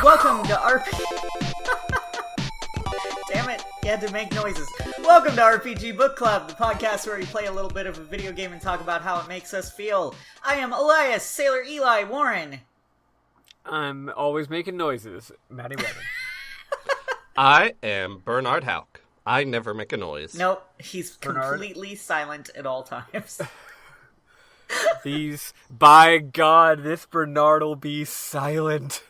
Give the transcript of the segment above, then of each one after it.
Welcome to RP... Damn it, you had to make noises. Welcome to RPG Book Club, the podcast where we play a little bit of a video game and talk about how it makes us feel. I am Elias, Sailor Eli, Warren. I'm always making noises, Maddie Webbin. I am Bernard Houck. I never make a noise. Nope, he's completely silent at all times. By God, this Bernard will be silent.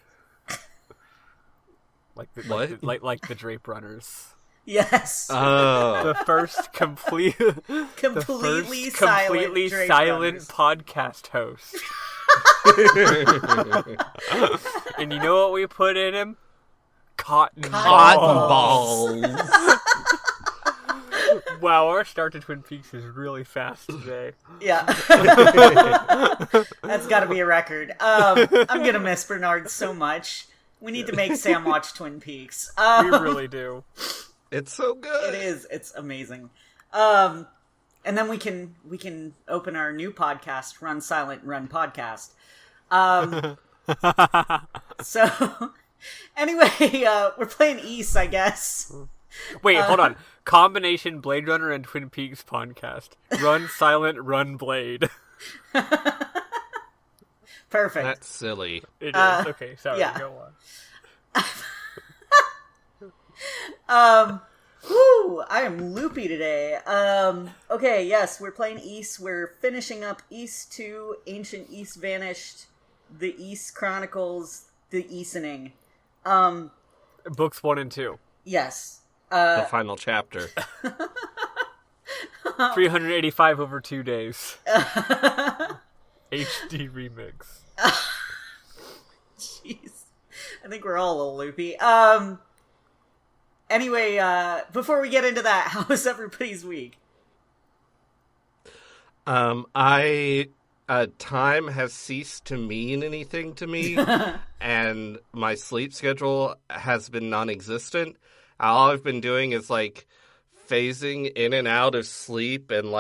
Like the Drape Runners. Yes. Oh. The first completely silent podcast host. And you know what we put in him? Cotton balls. Wow, our start to Twin Peaks is really fast today. Yeah. That's gotta be a record. I'm gonna miss Bernard so much. We need to make Sam watch Twin Peaks. We really do. It's so good. It is. It's amazing. And then we can open our new podcast, Run Silent Run Podcast. So, anyway, we're playing East, I guess. Wait, hold on. Combination Blade Runner and Twin Peaks podcast. Run Silent, Run Blade. Perfect. That's silly. It is. Okay, sorry, yeah. Go on. Whew, I am loopy today. Okay, yes, we're playing East. We're finishing up East 2, Ancient East Vanished, the East Chronicles, the Easening. Books 1 and 2. Yes. The final chapter. 385 over 2 days. HD remix. Jeez. I think we're all a little loopy. Anyway, before we get into that, how was everybody's week? Time has ceased to mean anything to me, and my sleep schedule has been non-existent. All I've been doing is, phasing in and out of sleep and,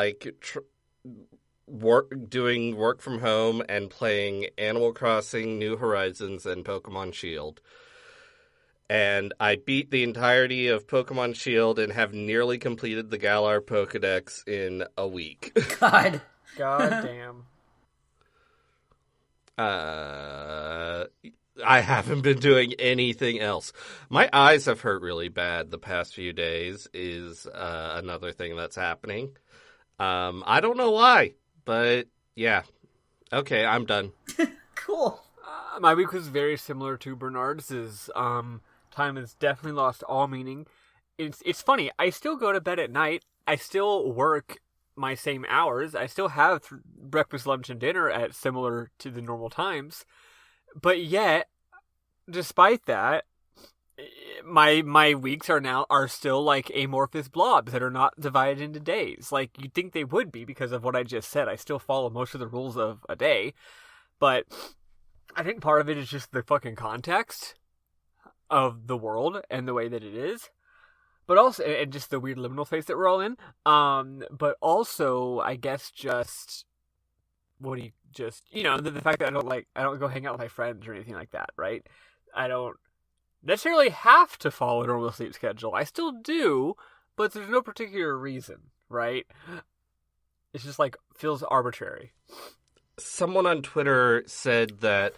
doing work from home and playing Animal Crossing, New Horizons, and Pokemon Shield. And I beat the entirety of Pokemon Shield and have nearly completed the Galar Pokedex in a week. God damn. I haven't been doing anything else. My eyes have hurt really bad the past few days is another thing that's happening. I don't know why, but yeah. Okay, I'm done. Cool. My week was very similar to Bernard's. Time has definitely lost all meaning. It's funny. I still go to bed at night. I still work my same hours. I still have breakfast, lunch, and dinner at similar to the normal times. But yet, despite that, my weeks are still like amorphous blobs that are not divided into days. Like you'd think they would be because of what I just said. I still follow most of the rules of a day, but I think part of it is just the fucking context of the world and the way that it is, but also and just the weird liminal space that we're all in. But also, I guess just the fact that I don't go hang out with my friends or anything like that, right? I don't necessarily have to follow a normal sleep schedule. I still do, but there's no particular reason, right? It's just feels arbitrary. Someone on Twitter said that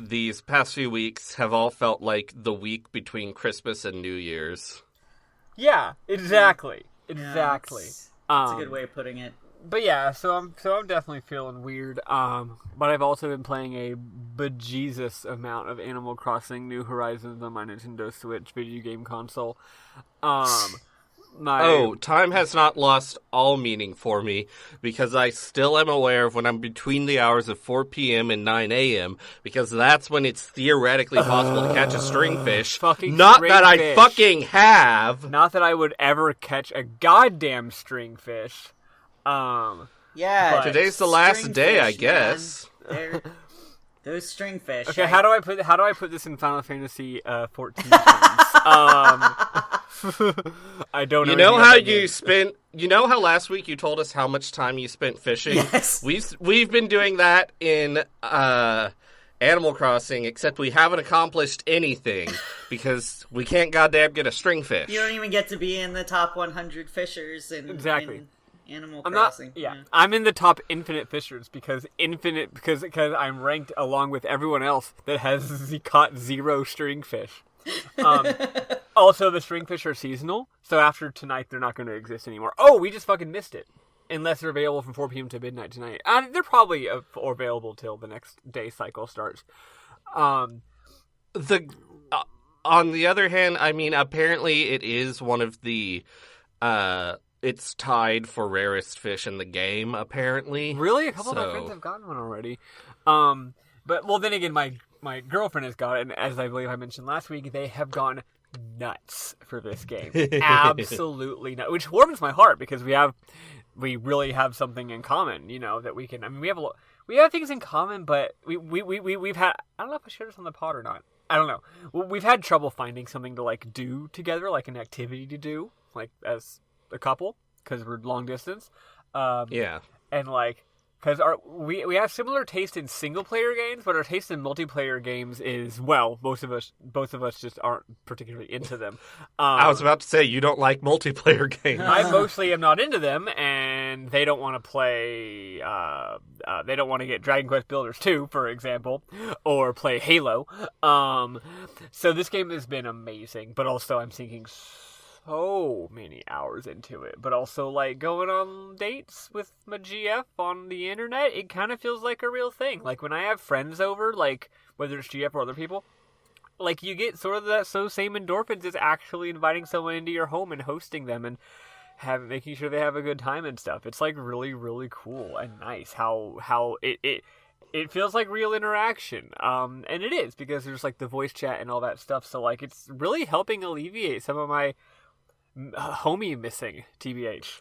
these past few weeks have all felt like the week between Christmas and New Year's. Yeah, exactly. Exactly. That's a good way of putting it. But yeah, so I'm definitely feeling weird. But I've also been playing a bejesus amount of Animal Crossing New Horizons on my Nintendo Switch video game console. Time has not lost all meaning for me, because I still am aware of when I'm between the hours of 4 p.m. and 9 a.m., because that's when it's theoretically possible to catch a stringfish. Not that I fucking have! Not that I would ever catch a goddamn stringfish. Yeah. Today's the last day, I guess. Those stringfish. Okay, how do I put this in Final Fantasy 14 terms? I don't know. You know how last week you told us how much time you spent fishing? Yes. We've been doing that in Animal Crossing, except we haven't accomplished anything because we can't goddamn get a stringfish. You don't even get to be in the top 100 fishers in, Exactly. in Animal I'm Crossing. not. Yeah, I'm in the top infinite fishers because I'm ranked along with everyone else that has caught 0 stringfish. Also, the stringfish are seasonal, so after tonight they're not going to exist anymore. Oh, we just fucking missed it. Unless they're available from 4 p.m. to midnight tonight. They're probably available till the next day cycle starts. On the other hand, I mean, apparently it is one of the it's tied for rarest fish in the game. Apparently, Really, a couple of my friends have gotten one already. But well, then again, my girlfriend has got it, and as I believe I mentioned last week, they have gone nuts for this game. Absolutely nuts, which warms my heart because we really have something in common, that we can. I mean, we have things in common, but we've had. I don't know if I shared this on the pod or not. I don't know. We've had trouble finding something to like do together, like an activity to do, like as a couple, because we're long distance. Yeah, and like. Because we have similar taste in single player games, but our taste in multiplayer games is, well, both of us just aren't particularly into them. I was about to say you don't like multiplayer games. I mostly am not into them, and they don't want to play. They don't want to get Dragon Quest Builders 2, for example, or play Halo. So this game has been amazing, but also I'm sinking so many hours into it, but also like going on dates with my GF on the internet, it kind of feels like a real thing. Like when I have friends over, like whether it's GF or other people, like you get sort of that same endorphins as actually inviting someone into your home and hosting them and making sure they have a good time and stuff. It's like really, really cool and nice how it feels like real interaction. And it is, because there's like the voice chat and all that stuff. So like it's really helping alleviate some of my homie missing, TBH.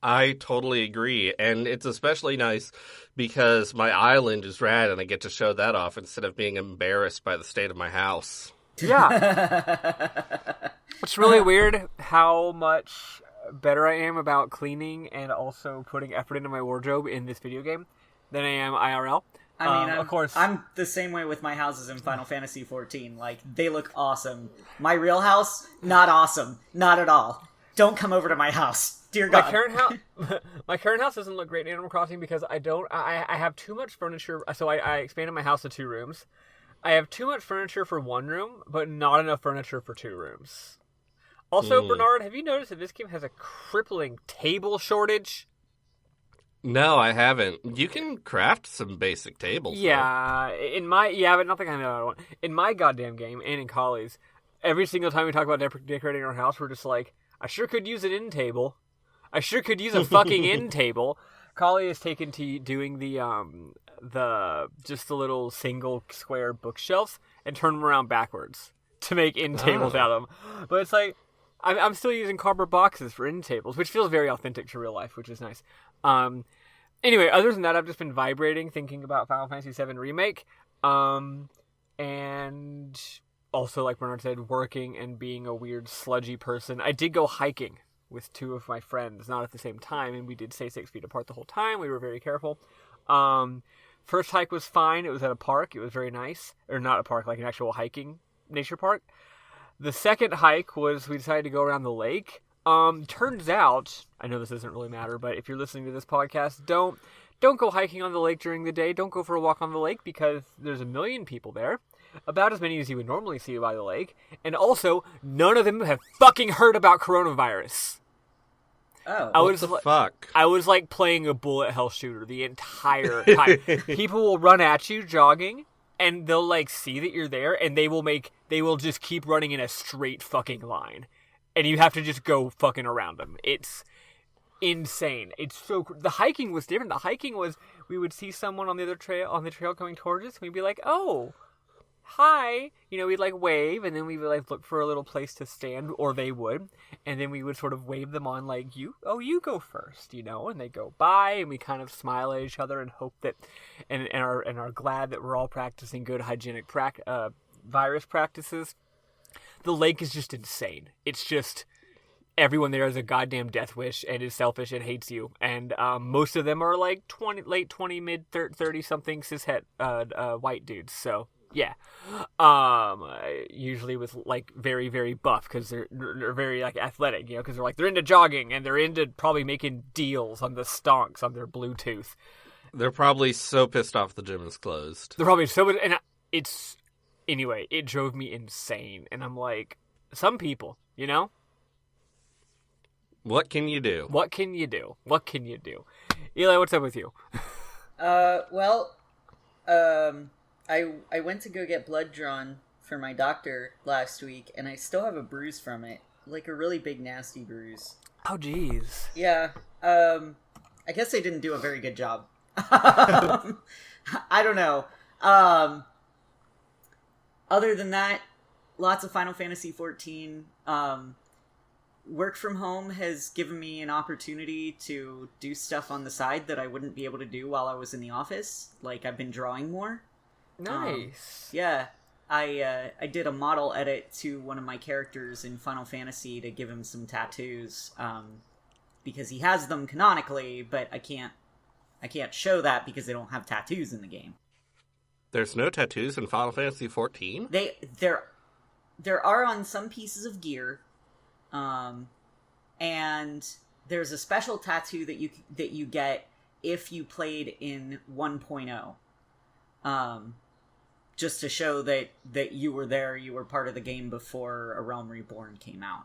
I totally agree, and it's especially nice because my island is rad and I get to show that off instead of being embarrassed by the state of my house. Yeah. It's really weird how much better I am about cleaning and also putting effort into my wardrobe in this video game than I am IRL. I mean, of course, I'm the same way with my houses in Final Fantasy XIV. Like, they look awesome. My real house, not awesome. Not at all. Don't come over to my house. Dear God. My current house doesn't look great in Animal Crossing because I have too much furniture. So I expanded my house to 2 rooms. I have too much furniture for 1 room, but not enough furniture for 2 rooms. Also, Bernard, have you noticed that this game has a crippling table shortage? No, I haven't. You can craft some basic tables. Yeah, but not the kind that I want. In my goddamn game and in Collie's, every single time we talk about decorating our house, we're just like, I sure could use an end table. I sure could use a fucking end table. Collie has taken to doing the little single square bookshelves and turn them around backwards to make end tables out of them. But it's like, I'm still using cardboard boxes for end tables, which feels very authentic to real life, which is nice. Anyway, other than that, I've just been vibrating, thinking about Final Fantasy VII Remake, and also, like Bernard said, working and being a weird, sludgy person. I did go hiking with 2 of my friends, not at the same time, and we did stay 6 feet apart the whole time. We were very careful. First hike was fine. It was at a park. It was very nice. Or not a park, like an actual hiking nature park. The second hike was, we decided to go around the lake. Turns out, I know this doesn't really matter, but if you're listening to this podcast, don't go hiking on the lake during the day. Don't go for a walk on the lake because there's 1 million people there. About as many as you would normally see by the lake. And also, none of them have fucking heard about coronavirus. Oh. What the fuck? I was like playing a bullet hell shooter the entire time. People will run at you jogging, and they'll like see that you're there, and they will just keep running in a straight fucking line. And you have to just go fucking around them. It's insane. It's so... The hiking was different. The hiking was, we would see someone on the trail coming towards us, and we'd be like, oh, hi. We'd like wave, and then we would like look for a little place to stand, or they would. And then we would sort of wave them on like, you go first, and they go by, and we kind of smile at each other and hope that, and are glad that we're all practicing good hygienic virus practices. The lake is just insane. It's just everyone there has a goddamn death wish and is selfish and hates you. And most of them are like late 20, mid 30 something cishet white dudes. So yeah, usually with like very, very buff because they're very like athletic, you know, because they're into jogging and they're into probably making deals on the stonks on their Bluetooth. They're probably so pissed off the gym is closed. They're probably so, and anyway, it drove me insane. And I'm like, some people, you know. What can you do? What can you do? What can you do? Eli, what's up with you? Well, I went to go get blood drawn for my doctor last week, and I still have a bruise from it. Like a really big, nasty bruise. Oh, jeez. Yeah, I guess they didn't do a very good job. I don't know. Other than that, lots of Final Fantasy XIV. Work from home has given me an opportunity to do stuff on the side that I wouldn't be able to do while I was in the office. Like, I've been drawing more. Nice. Yeah. I did a model edit to one of my characters in Final Fantasy to give him some tattoos. Because he has them canonically, but I can't show that because they don't have tattoos in the game. There's no tattoos in Final Fantasy XIV? There are on some pieces of gear. And there's a special tattoo that you get if you played in 1.0. Just to show that you were there, you were part of the game before A Realm Reborn came out.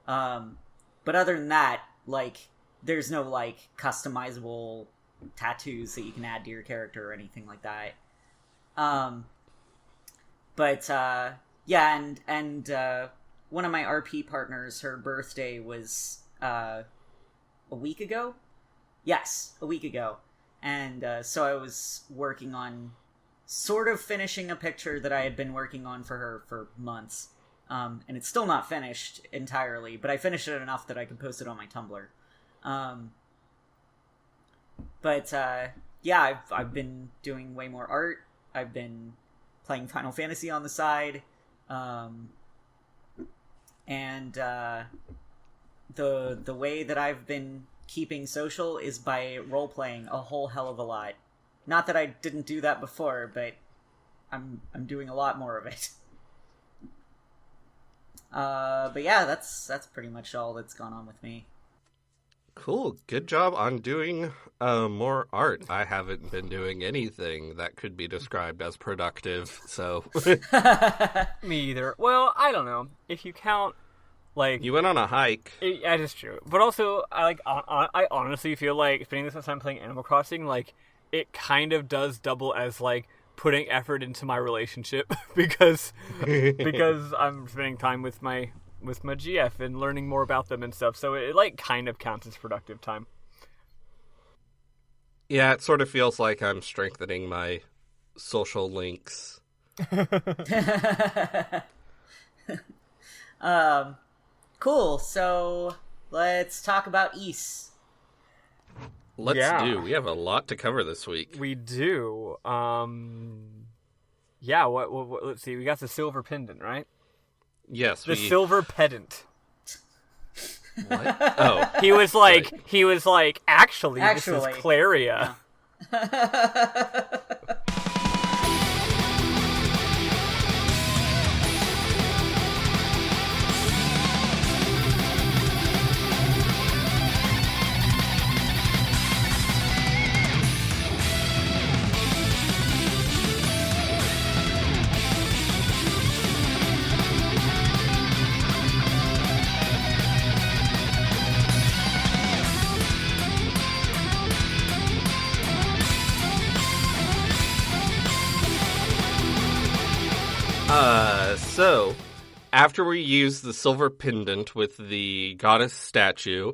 But other than that, like, there's no, like, customizable tattoos that you can add to your character or anything like that. Yeah, and one of my RP partners, her birthday was a week ago? Yes, a week ago. And so I was working on sort of finishing a picture that I had been working on for her for months. And it's still not finished entirely, but I finished it enough that I could post it on my Tumblr. Yeah, I've been doing way more art. I've been playing Final Fantasy on the side. And the way that I've been keeping social is by role-playing a whole hell of a lot. Not that I didn't do that before, but I'm doing a lot more of it. But yeah, that's pretty much all that's gone on with me. Cool. Good job on doing more art. I haven't been doing anything that could be described as productive, so... Me either. Well, I don't know. If you count, like... You went on a hike. That is true. But also, I honestly feel like spending this much time playing Animal Crossing, like, it kind of does double as, like, putting effort into my relationship because I'm spending time with my GF and learning more about them and stuff. So it like kind of counts as productive time. Yeah, it sort of feels like I'm strengthening my social links. Cool. So let's talk about Ys. Let's do. We have a lot to cover this week. We do. Yeah, what let's see. We got the silver pendant, right? Yes, the silver pedant. What? Oh. He was like, actually, this is Claria. Yeah. So, after we use the silver pendant with the goddess statue,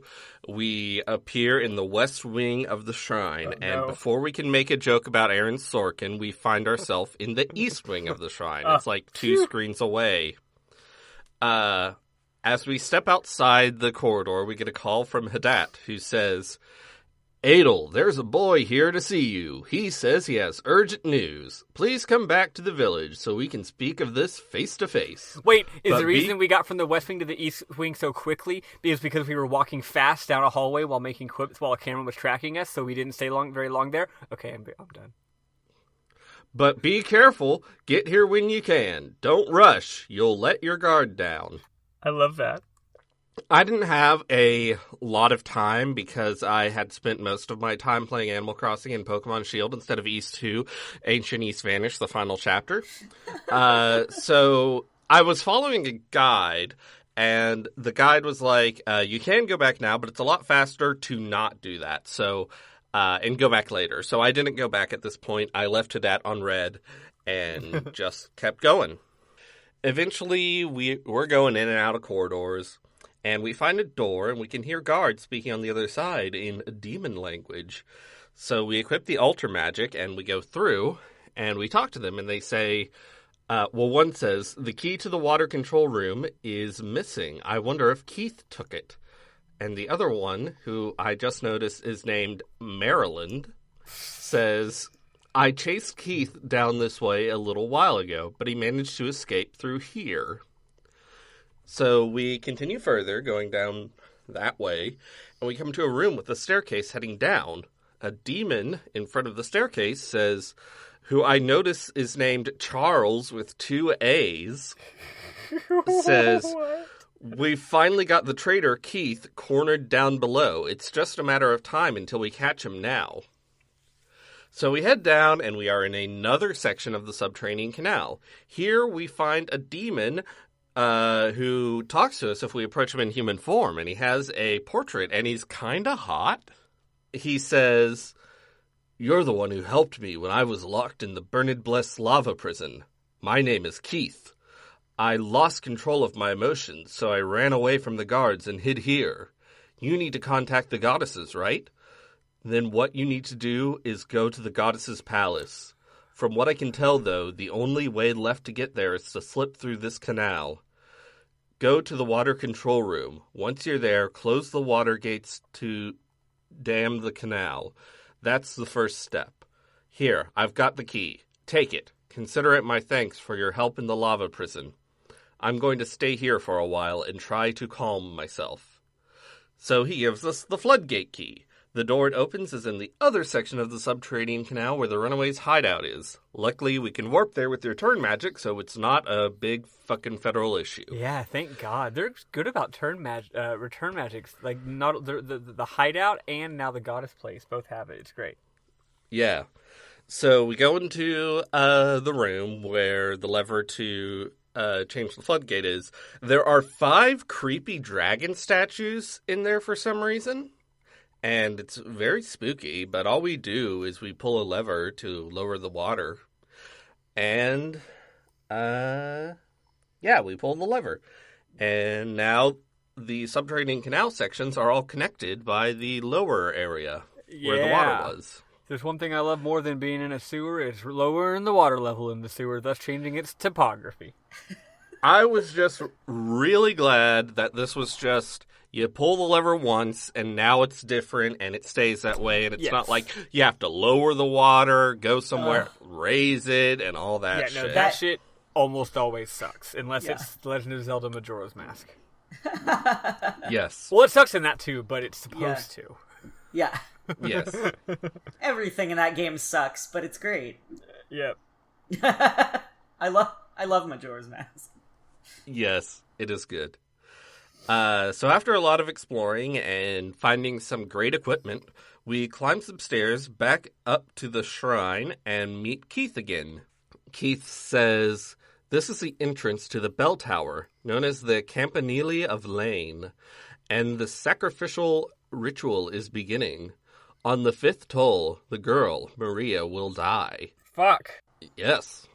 we appear in the west wing of the shrine. Oh, no. And before we can make a joke about Aaron Sorkin, we find ourselves in the east wing of the shrine. It's like 2 screens away. As we step outside the corridor, we get a call from Hadat, who says, Adel, there's a boy here to see you. He says he has urgent news. Please come back to the village so we can speak of this face to face. Wait, is the reason we got from the West Wing to the East Wing so quickly because we were walking fast down a hallway while making quips while a camera was tracking us, so we didn't stay very long there? Okay, I'm done. But be careful. Get here when you can. Don't rush. You'll let your guard down. I love that. I didn't have a lot of time because I had spent most of my time playing Animal Crossing and Pokemon Shield instead of East 2, Ancient East Vanished, the final chapter. So I was following a guide, and the guide was like, you can go back now, but it's a lot faster to not do that. So, and go back later. So I didn't go back at this point. I left it at on red and just kept going. Eventually, we're going in and out of corridors. And we find a door, and we can hear guards speaking on the other side in demon language. So we equip the altar magic, and we go through, and we talk to them, and they say, one says, the key to the water control room is missing. I wonder if Keith took it. And the other one, who I just noticed is named Maryland, says, I chased Keith down this way a little while ago, but he managed to escape through here. So we continue further, going down that way, and we come to a room with a staircase heading down. A demon in front of the staircase says, who I notice is named Charles with 2 A's, says, we finally got the traitor Keith cornered down below. It's just a matter of time until we catch him now. So we head down, and we are in another section of the subterranean canal. Here we find a demon who talks to us if we approach him in human form, and he has a portrait, and he's kind of hot. He says, you're the one who helped me when I was locked in the Bernard Bless lava prison. My name is Keith. I lost control of my emotions, so I ran away from the guards and hid here. You need to contact the goddesses, right? Then what you need to do is go to the goddesses' palace. From what I can tell, though, the only way left to get there is to slip through this canal. Go to the water control room. Once you're there, close the water gates to dam the canal. That's the first step. Here, I've got the key. Take it. Consider it my thanks for your help in the lava prison. I'm going to stay here for a while and try to calm myself. So he gives us the floodgate key. The door it opens is in the other section of the subterranean canal where the runaways' hideout is. Luckily, we can warp there with return magic, so it's not a big fucking federal issue. Yeah, thank God. They're good about return magics. Like, not the hideout and now the goddess place both have it. It's great. Yeah. So we go into the room where the lever to change the floodgate is. There are 5 creepy dragon statues in there for some reason. And it's very spooky, but all we do is we pull a lever to lower the water. And, we pull the lever. And now the subterranean canal sections are all connected by the lower area where the water was. There's one thing I love more than being in a sewer. It's lowering the water level in the sewer, thus changing its topography. I was just really glad that this was just... You pull the lever once, and now it's different, and it stays that way, and it's not like you have to lower the water, go somewhere, raise it, and all that shit. No, that shit almost always sucks, unless it's Legend of Zelda Majora's Mask. Yes. Well, it sucks in that too, but it's supposed to. Yeah. Yes. Everything in that game sucks, but it's great. Yep. I love Majora's Mask. Yes, it is good. So after a lot of exploring and finding some great equipment, we climb some stairs back up to the shrine and meet Keith again. Keith says, this is the entrance to the bell tower, known as the Campanile of Lane, and the sacrificial ritual is beginning. On the 5th toll, the girl, Maria, will die. Fuck. Yes.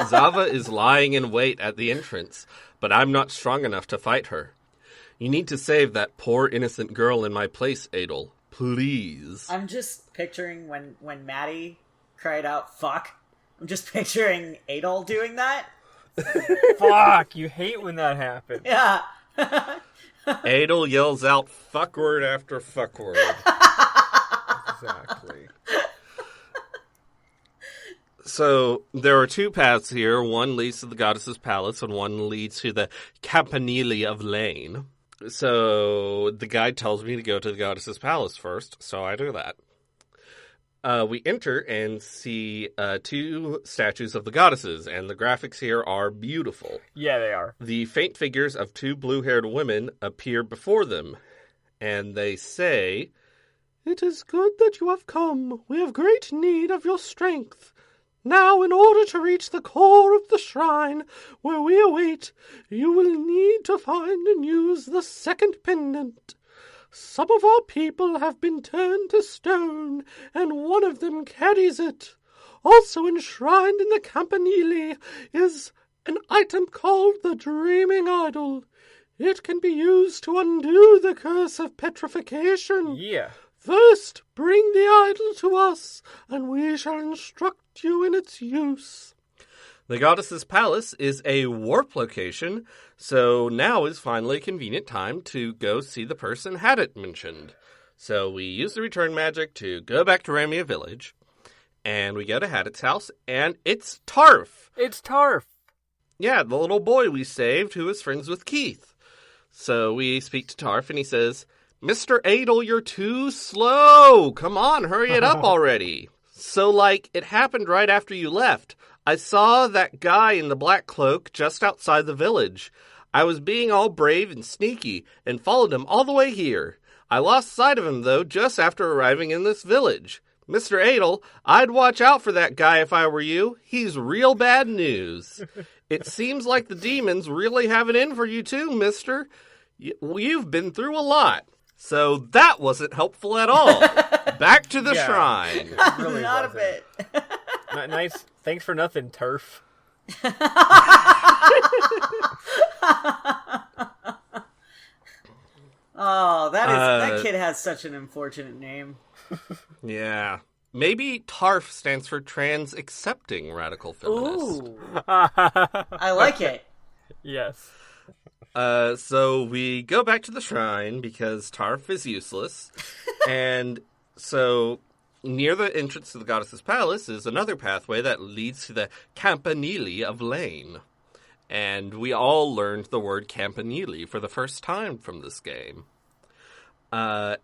Zava is lying in wait at the entrance, but I'm not strong enough to fight her. You need to save that poor innocent girl in my place, Adel. Please. I'm just picturing when Maddie cried out, fuck. I'm just picturing Adol doing that. Fuck, you hate when that happens. Yeah. Adel yells out fuck word after fuck word. Exactly. So there are two paths here. One leads to the goddess's palace, and one leads to the Campanile of Lane. So the guide tells me to go to the goddess's palace first, so I do that. We enter and see two statues of the goddesses, and the graphics here are beautiful. Yeah, they are. The faint figures of two blue-haired women appear before them, and they say, "It is good that you have come. We have great need of your strength. Now, in order to reach the core of the shrine where we await, you will need to find and use the second pendant. Some of our people have been turned to stone, and one of them carries it. Also enshrined in the campanile is an item called the Dreaming Idol. It can be used to undo the curse of petrification. Yeah. First, bring the idol to us, and we shall instruct you in its use." The goddess's palace is a warp location, so now is finally a convenient time to go see the person Hadit mentioned. So we use the return magic to go back to Ramia Village, and we go to Hadit's house, and it's Tarf. It's Tarf. Yeah, the little boy we saved who is friends with Keith. So we speak to Tarf, and he says, "Mr. Adel, you're too slow. Come on, hurry it up already." So, it happened right after you left. I saw that guy in the black cloak just outside the village. I was being all brave and sneaky and followed him all the way here. I lost sight of him, though, just after arriving in this village. Mr. Adel, I'd watch out for that guy if I were you. He's real bad news. It seems like the demons really have it in for you too, mister. You've been through a lot. So that wasn't helpful at all. Back to the shrine. Really Not wasn't. a bit. Nice. Thanks for nothing, Turf. Oh, that kid has such an unfortunate name. Yeah. Maybe TARF stands for Trans Accepting Radical Feminist. Ooh. I like it. Yes. So we go back to the shrine because TARF is useless. And so near the entrance to the goddess's palace is another pathway that leads to the Campanile of Lane. And we all learned the word Campanile for the first time from this game.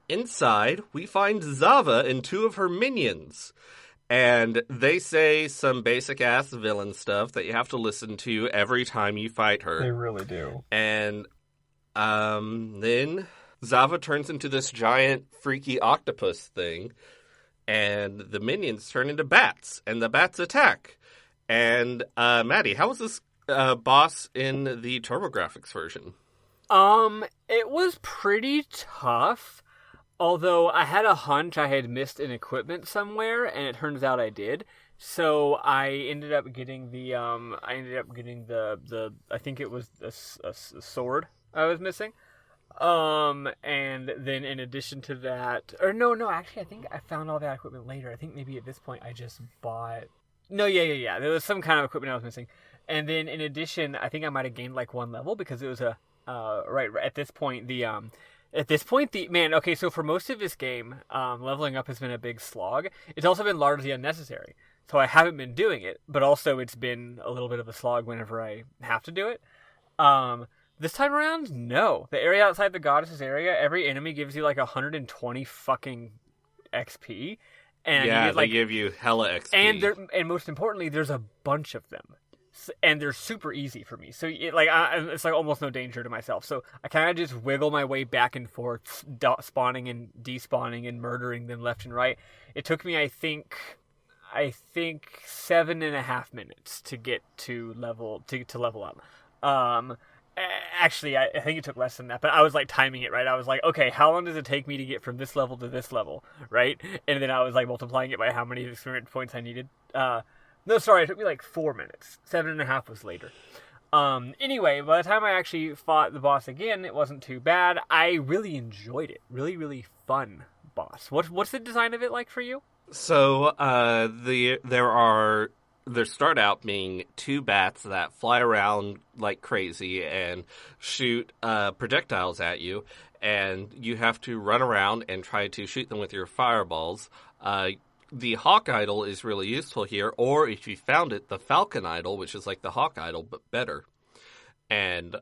Inside, we find Zava and two of her minions. And they say some basic-ass villain stuff that you have to listen to every time you fight her. They really do. And then Zava turns into this giant, freaky octopus thing. And the minions turn into bats. And the bats attack. And, Maddie, how was this boss in the TurboGrafx version? It was pretty tough. Although I had a hunch I had missed an equipment somewhere, and it turns out I did. So I ended up getting the I think it was a sword I was missing. And then in addition to that, actually I think I found all that equipment later. I think maybe at this point I just bought. No, yeah. There was some kind of equipment I was missing, and then in addition, I think I might have gained like one level because it was a right at this point the man, okay, so for most of this game, leveling up has been a big slog. It's also been largely unnecessary. So I haven't been doing it, but also it's been a little bit of a slog whenever I have to do it. This time around, no. The area outside the goddess's area, every enemy gives you like 120 fucking XP. And yeah, you get, they give you hella XP. And most importantly, there's a bunch of them. And they're super easy for me. So it's like almost no danger to myself. So I kind of just wiggle my way back and forth, spawning and despawning and murdering them left and right. It took me, I think 7.5 minutes to get to level up. Actually, I think it took less than that, but I was like timing it right. I was like, okay, how long does it take me to get from this level to this level, right? And then I was like multiplying it by how many experience points I needed. No, sorry, it took me like 4 minutes. 7.5 was later. Anyway, by the time I actually fought the boss again, it wasn't too bad. I really enjoyed it. Really, really fun boss. What's the design of it like for you? So, there start out being two bats that fly around like crazy and shoot projectiles at you. and you have to run around and try to shoot them with your fireballs. The Hawk Idol is really useful here, or if you found it, the Falcon Idol, which is like the Hawk Idol, but better. And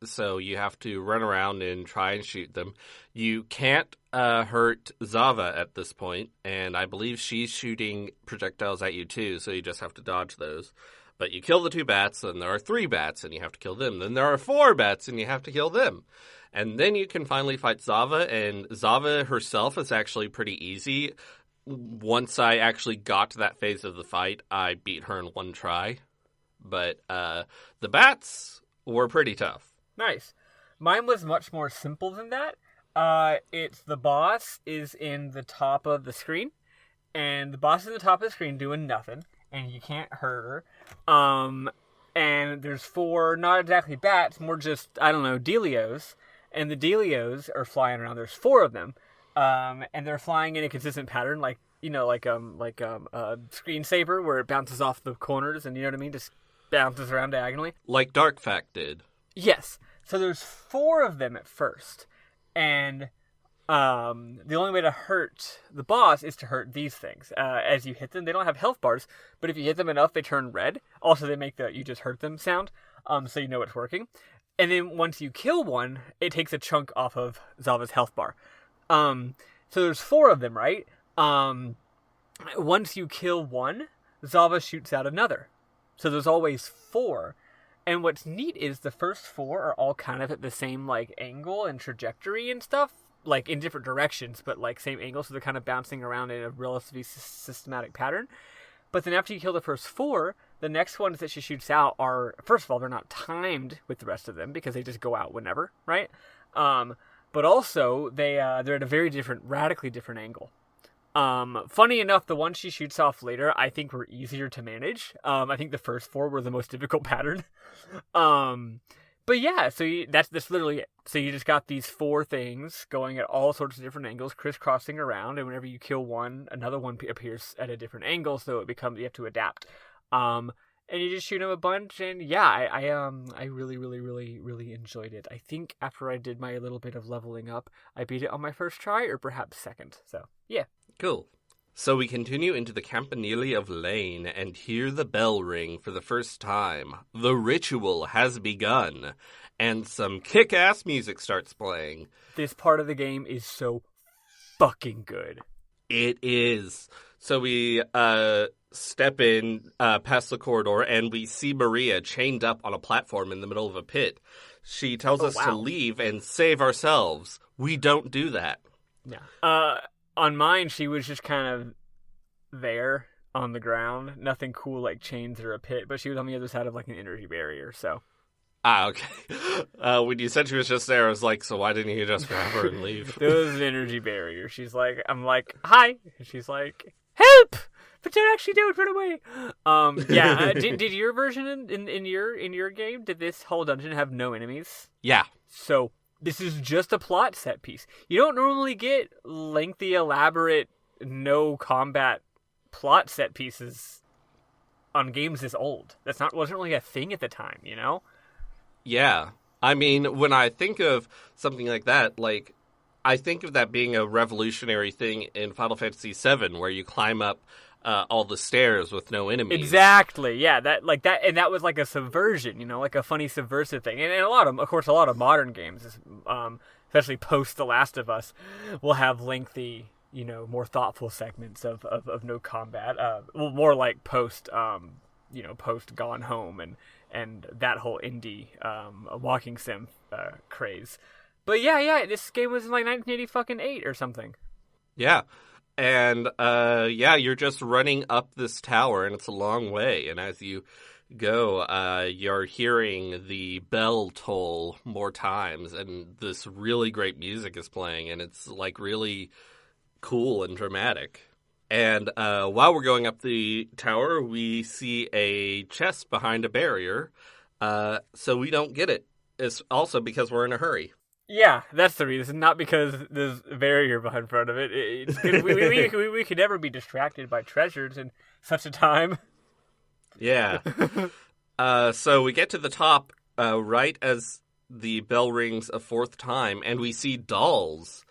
so you have to run around and try and shoot them. You can't hurt Zava at this point, and I believe she's shooting projectiles at you too, so you just have to dodge those. But you kill the 2 bats, and there are 3 bats, and you have to kill them. Then there are 4 bats, and you have to kill them. And then you can finally fight Zava, and Zava herself is actually pretty easy. Once I actually got to that phase of the fight, I beat her in 1 try. But the bats were pretty tough. Nice. Mine was much more simple than that. It's the boss is in the top of the screen, and the boss is in the top of the screen doing nothing, and you can't hurt her. And there's 4, not exactly bats, more just, I don't know, Delios. And the Delios are flying around. There's 4 of them. And they're flying in a consistent pattern, like a screensaver where it bounces off the corners, and you know what I mean? Just bounces around diagonally. Like Dark Fact did. Yes. So there's 4 of them at first. And the only way to hurt the boss is to hurt these things. As you hit them, they don't have health bars, but if you hit them enough, they turn red. Also, they make the "you just hurt them" sound, so you know it's working. And then once you kill one, it takes a chunk off of Zava's health bar. So there's 4 of them, right? Once you kill one, Zava shoots out another. So there's always 4. And what's neat is the first 4 are all kind of at the same, like, angle and trajectory and stuff. Like, in different directions, but, like, same angle. So they're kind of bouncing around in a relatively systematic pattern. But then after you kill the first 4, the next ones that she shoots out are, first of all, they're not timed with the rest of them because they just go out whenever, right? But also, they're at a very different, radically different angle. Funny enough, the ones she shoots off later, I think were easier to manage. I think the first 4 were the most difficult pattern. But yeah, so that's literally it. So you just got these 4 things going at all sorts of different angles, crisscrossing around, and whenever you kill one, another one appears at a different angle, so you have to adapt. And you just shoot them a bunch, and yeah, I really, really, really, really enjoyed it. I think after I did my little bit of leveling up, I beat it on my first try, or perhaps second. So yeah. Cool. So we continue into the Campanile of Lane and hear the bell ring for the first time. The ritual has begun, and some kick-ass music starts playing. This part of the game is so fucking good. It is. So we step in past the corridor, and we see Maria chained up on a platform in the middle of a pit. She tells us to leave and save ourselves. We don't do that. Yeah. On mine, she was just kind of there on the ground. Nothing cool like chains or a pit, but she was on the other side of like an energy barrier, so. Okay. When you said she was just there, I was like, so why didn't you just grab her and leave? There was an energy barrier. I'm like, hi. And she's like, help! But don't actually do it, run away. Yeah. Did your version in your game, did this whole dungeon have no enemies? Yeah. So this is just a plot set piece. You don't normally get lengthy, elaborate, no combat plot set pieces on games this old. Wasn't really a thing at the time, you know? Yeah. I mean, when I think of something like that, like, I think of that being a revolutionary thing in Final Fantasy VII, where you climb up all the stairs with no enemies. Exactly, yeah, that was like a subversion, you know, like a funny subversive thing. And a lot of modern games, especially post The Last of Us, will have lengthy, you know, more thoughtful segments of no combat. More like post Gone Home and that whole indie walking sim craze. But yeah, this game was in like 1988 or something. Yeah. And, you're just running up this tower, and it's a long way. And as you go, you're hearing the bell toll more times, and this really great music is playing, and it's, like, really cool and dramatic. And while we're going up the tower, we see a chest behind a barrier, so we don't get it. It's also because we're in a hurry. Yeah, that's the reason. Not because there's a barrier behind front of it. We could never be distracted by treasures in such a time. Yeah. So we get to the top right as the bell rings a fourth time, and we see dolls.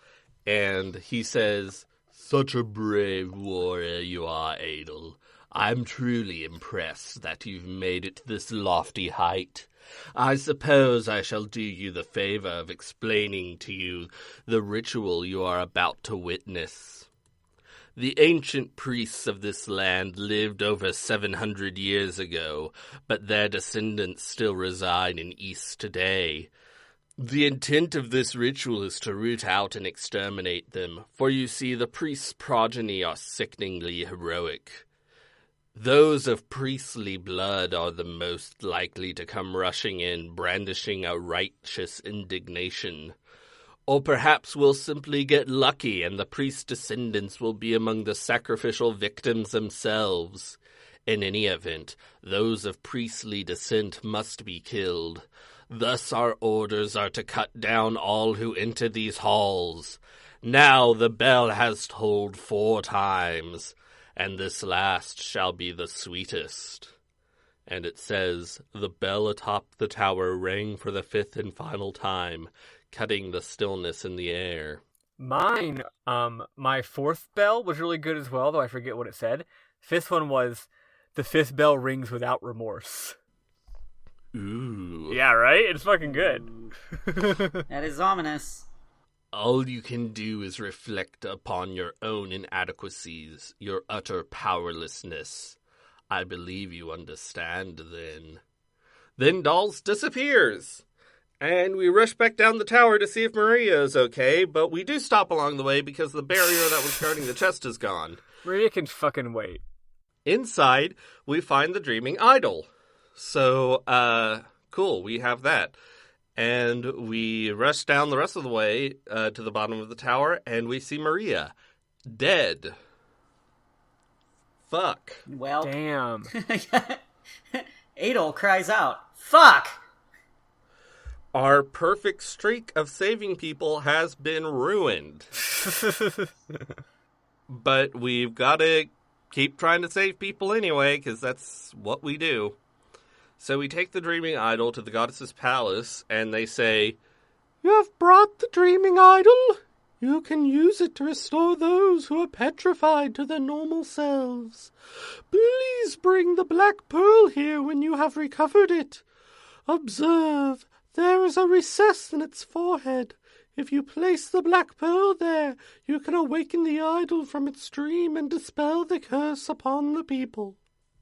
And he says, "Such a brave warrior you are, Adel. I'm truly impressed that you've made it to this lofty height. I suppose I shall do you the favor of explaining to you the ritual you are about to witness. The ancient priests of this land lived over 700 years ago, but their descendants still reside in East today. The intent of this ritual is to root out and exterminate them, for you see the priests' progeny are sickeningly heroic. Those of priestly blood are the most likely to come rushing in, brandishing a righteous indignation. Or perhaps we'll simply get lucky and the priest's descendants will be among the sacrificial victims themselves. In any event, those of priestly descent must be killed. Thus our orders are to cut down all who enter these halls. Now the bell has tolled 4 times. And this last shall be the sweetest." And it says, the bell atop the tower rang for the 5th and final time, cutting the stillness in the air. Mine, my 4th bell was really good as well, though I forget what it said. 5th one was, the 5th bell rings without remorse. Ooh. Yeah, right? It's fucking good. That is ominous. All you can do is reflect upon your own inadequacies, your utter powerlessness. I believe you understand, then. Then Dolls disappears, and we rush back down the tower to see if Maria is okay, but we do stop along the way because the barrier that was guarding the chest is gone. Maria can fucking wait. Inside, we find the Dreaming Idol. So, cool, we have that. And we rush down the rest of the way to the bottom of the tower, and we see Maria dead. Fuck. Well, Damn. Adel cries out, "Fuck!" Our perfect streak of saving people has been ruined. But we've got to keep trying to save people anyway, because that's what we do. So we take the Dreaming Idol to the goddess's palace, and they say, "You have brought the Dreaming Idol. You can use it to restore those who are petrified to their normal selves. Please bring the Black Pearl here when you have recovered it. Observe, there is a recess in its forehead. If you place the Black Pearl there, you can awaken the idol from its dream and dispel the curse upon the people."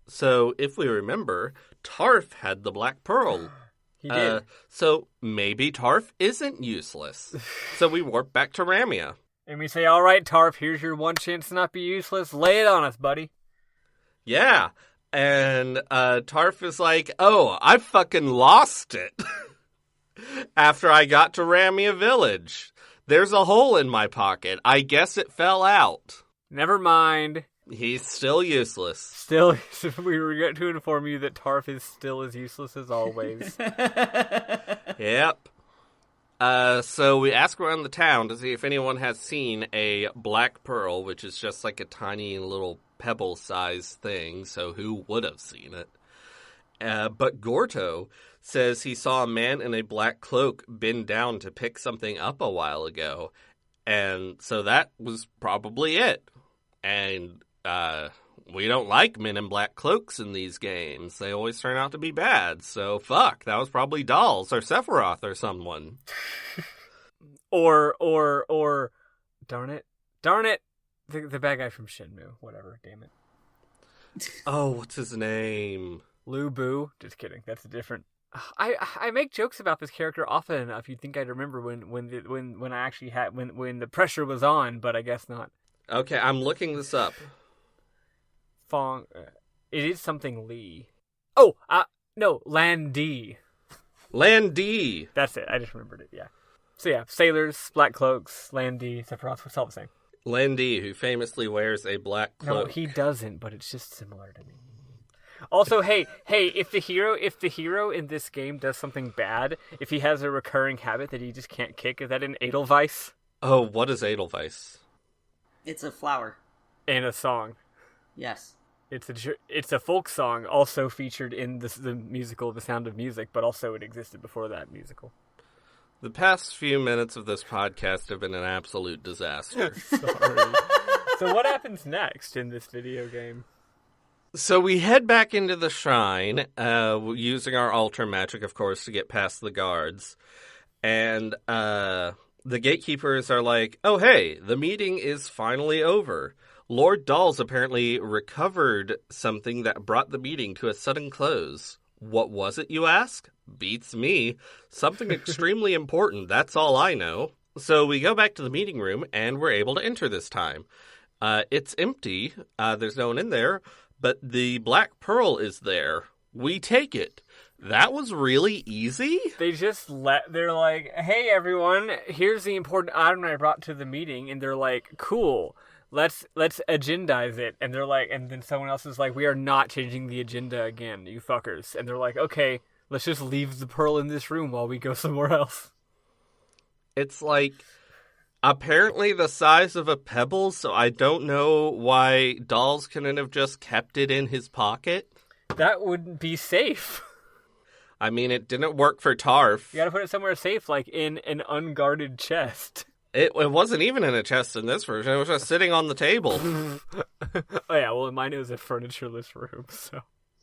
So, if we remember, Tarf had the Black Pearl. He did. So, maybe Tarf isn't useless. So we warp back to Ramia. And we say, "Alright, Tarf, here's your one chance to not be useless. Lay it on us, buddy." Yeah. And Tarf is like, "Oh, I fucking lost it." After I got to Ramia Village. There's a hole in my pocket. I guess it fell out. Never mind. He's still useless. Still, we regret to inform you that Tarf is still as useless as always. Yep. So we ask around the town to see if anyone has seen a Black Pearl, which is just like a tiny little pebble-sized thing, so who would have seen it? But Gorto says he saw a man in a black cloak bend down to pick something up a while ago, and so that was probably it. And we don't like men in black cloaks in these games. They always turn out to be bad. So fuck, that was probably Dolls or Sephiroth or someone. or darn it, the bad guy from Shenmue, whatever, damn it. Oh, what's his name? Lu Bu. Just kidding. That's a different. I make jokes about this character often enough. You'd think I'd remember when I actually had when the pressure was on, but I guess not. Okay, I'm looking this up. Fong. It is something Lee. Oh, no, Lan Di. Lan Di. That's it. I just remembered it. Yeah. So yeah, sailors, black cloaks, Lan Di, Sephiroth. It's all the same. Lan Di, who famously wears a black cloak. No, he doesn't, but it's just similar to me. Also, hey, if the hero in this game does something bad, if he has a recurring habit that he just can't kick, is that an Edelweiss? Oh, what is Edelweiss? It's a flower. And a song. Yes. It's a folk song, also featured in the musical The Sound of Music, but also it existed before that musical. The past few minutes of this podcast have been an absolute disaster. Sorry. So what happens next in this video game? So we head back into the shrine, using our Ultra Magic, of course, to get past the guards. And the gatekeepers are like, oh, hey, the meeting is finally over. Lord Dolls apparently recovered something that brought the meeting to a sudden close. What was it, you ask? Beats me. Something extremely important, that's all I know. So we go back to the meeting room, and we're able to enter this time. It's empty. There's no one in there. But the Black Pearl is there. We take it. That was really easy. They're like, hey everyone, here's the important item I brought to the meeting, and they're like, cool, let's agendize it. And they're like, and then someone else is like, we are not changing the agenda again, you fuckers. And they're like, okay, let's just leave the pearl in this room while we go somewhere else. It's like, apparently the size of a pebble, so I don't know why Dolls couldn't have just kept it in his pocket. That wouldn't be safe. I mean, it didn't work for Tarf. You gotta put it somewhere safe, like in an unguarded chest. It wasn't even in a chest in this version. It was just sitting on the table. Oh yeah, well mine is a furnitureless room, so.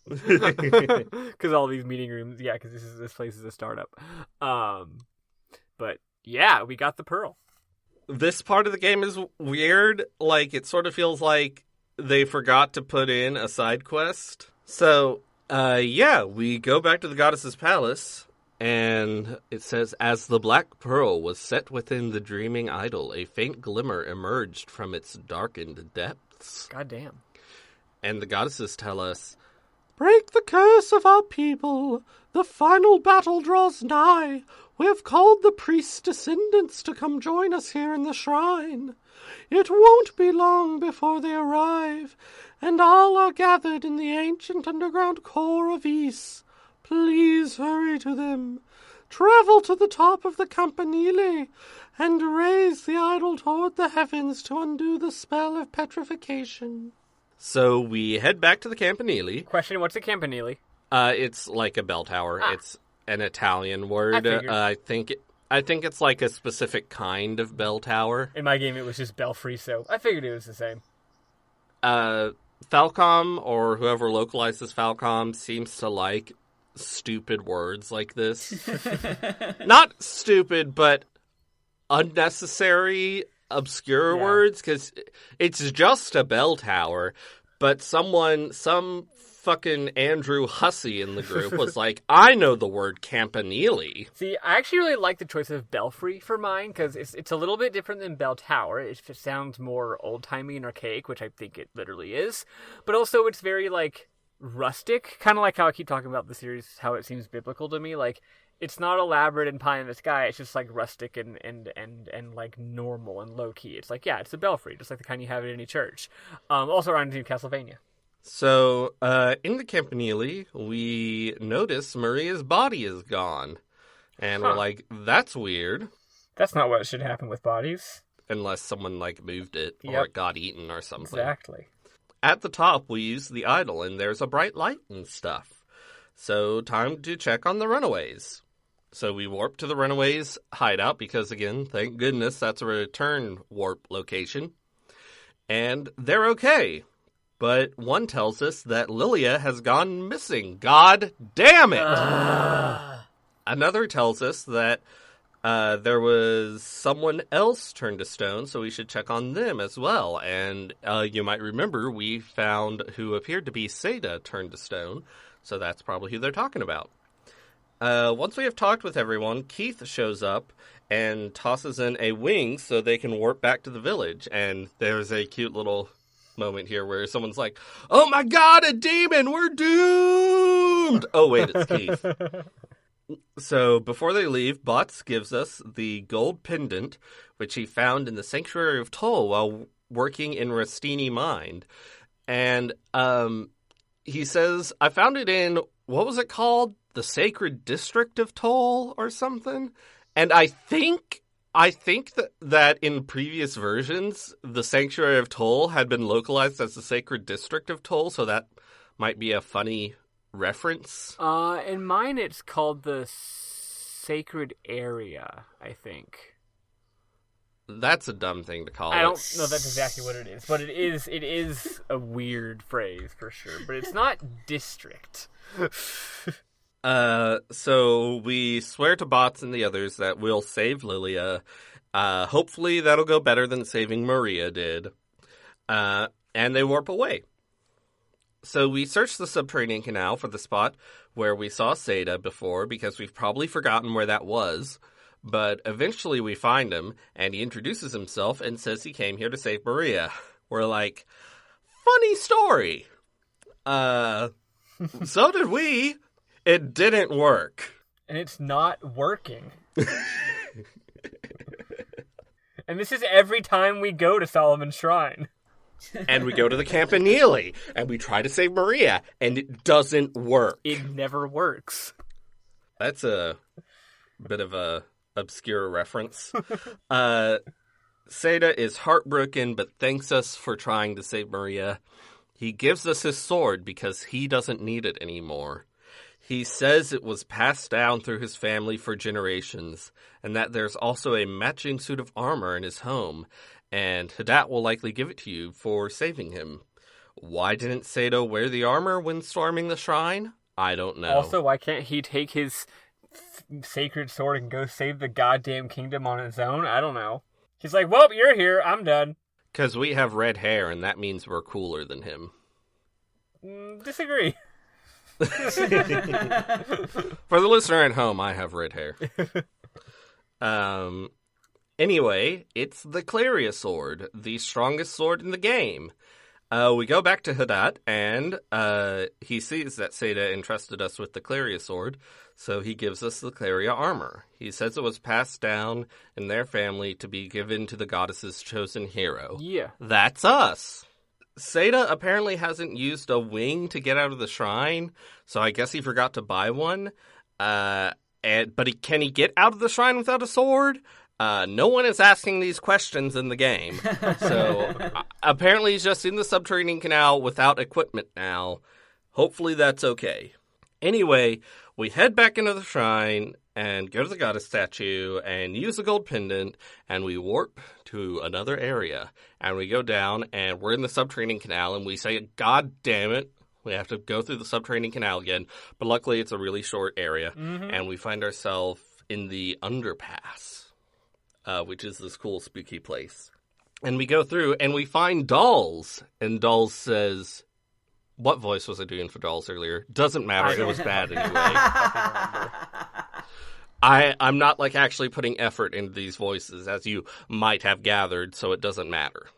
Because all these meeting rooms, yeah, because this place is a startup. But yeah, we got the pearl. This part of the game is weird. Like, it sort of feels like they forgot to put in a side quest. So, yeah, we go back to the goddess's palace, and it says, as the Black Pearl was set within the dreaming idol, a faint glimmer emerged from its darkened depths. God damn. And the goddesses tell us, break the curse of our people. The final battle draws nigh. We have called the priest's descendants to come join us here in the shrine. It won't be long before they arrive, and all are gathered in the ancient underground core of Ys. Please hurry to them. Travel to the top of the Campanile, and raise the idol toward the heavens to undo the spell of petrification. So we head back to the Campanile. Question, what's a Campanile? It's like a bell tower. It's an Italian word. I think it's like a specific kind of bell tower. In my game, it was just belfry, so I figured it was the same. Falcom, or whoever localizes Falcom, seems to like stupid words like this. Not stupid, but unnecessary, obscure words, because it's just a bell tower, but some fucking Andrew Hussey in the group was like, I know the word campanile. See, I actually really like the choice of belfry for mine, because it's a little bit different than bell tower. It sounds more old-timey and archaic, which I think it literally is, but also it's very, like, rustic, kind of like how I keep talking about the series, how it seems biblical to me. Like, it's not elaborate and pie in the sky, it's just, like, rustic and like, normal and low-key. It's like, yeah, it's a belfry, just like the kind you have at any church. Also around New Castlevania. So, in the Campanile, we notice Maria's body is gone. And we're like, that's weird. That's not what should happen with bodies. Unless someone, like, moved it, or it got eaten or something. Exactly. At the top, we use the idol, and there's a bright light and stuff. So, time to check on the runaways. So we warp to the runaways' hideout, because, again, thank goodness, that's a return warp location. And they're okay. But one tells us that Lilia has gone missing. God damn it! Another tells us that there was someone else turned to stone, so we should check on them as well. And you might remember we found who appeared to be Seda turned to stone, so that's probably who they're talking about. Once we have talked with everyone, Keith shows up and tosses in a wing so they can warp back to the village. And there's a cute little moment here where someone's like, oh my god, a demon, we're doomed! Oh wait, it's Keith. So before they leave, Bots gives us the gold pendant, which he found in the Sanctuary of Toll while working in Rastini Mind. And he says, I found it in, what was it called? The Sacred District of Toll or something? And I think that in previous versions, the Sanctuary of Toll had been localized as the Sacred District of Toll, so that might be a funny reference. In mine, it's called the sacred area, I think. That's a dumb thing to call it. I don't know that's exactly what it is, but it is a weird phrase for sure. But it's not district. So we swear to Bots and the others that we'll save Lilia. Hopefully that'll go better than saving Maria did. And they warp away. So we search the subterranean canal for the spot where we saw Seda before, because we've probably forgotten where that was. But eventually we find him, and he introduces himself and says he came here to save Maria. We're like, funny story. So did we. It didn't work. And it's not working. And this is every time we go to Solomon's Shrine. And we go to the Campanile, and we try to save Maria, and it doesn't work. It never works. That's a bit of a obscure reference. Seda is heartbroken, but thanks us for trying to save Maria. He gives us his sword because he doesn't need it anymore. He says it was passed down through his family for generations, and that there's also a matching suit of armor in his home, and Hadat will likely give it to you for saving him. Why didn't Seda wear the armor when storming the shrine? I don't know. Also, why can't he take his sacred sword and go save the goddamn kingdom on his own? I don't know. He's like, well, you're here. I'm done. Because we have red hair, and that means we're cooler than him. Disagree. For the listener at home, I have red hair. Anyway, it's the Claria sword, the strongest sword in the game. We go back to Hadat, and he sees that Seda entrusted us with the Claria sword, so he gives us the Claria armor. He says it was passed down in their family to be given to the goddess's chosen hero. Yeah. That's us. Seda apparently hasn't used a wing to get out of the shrine, so I guess he forgot to buy one. But can he get out of the shrine without a sword? No one is asking these questions in the game. So apparently he's just in the subterranean canal without equipment now. Hopefully that's okay. Anyway, we head back into the shrine and go to the goddess statue and use a gold pendant, and we warp to another area. And we go down, and we're in the subterranean canal, and we say, God damn it, we have to go through the subterranean canal again. But luckily it's a really short area, and we find ourselves in the underpass, which is this cool spooky place. And we go through, and we find Dolls, and Dolls says... What voice was I doing for Dolls earlier? Doesn't matter. It was bad anyway. I'm not actually putting effort into these voices, as you might have gathered, so it doesn't matter.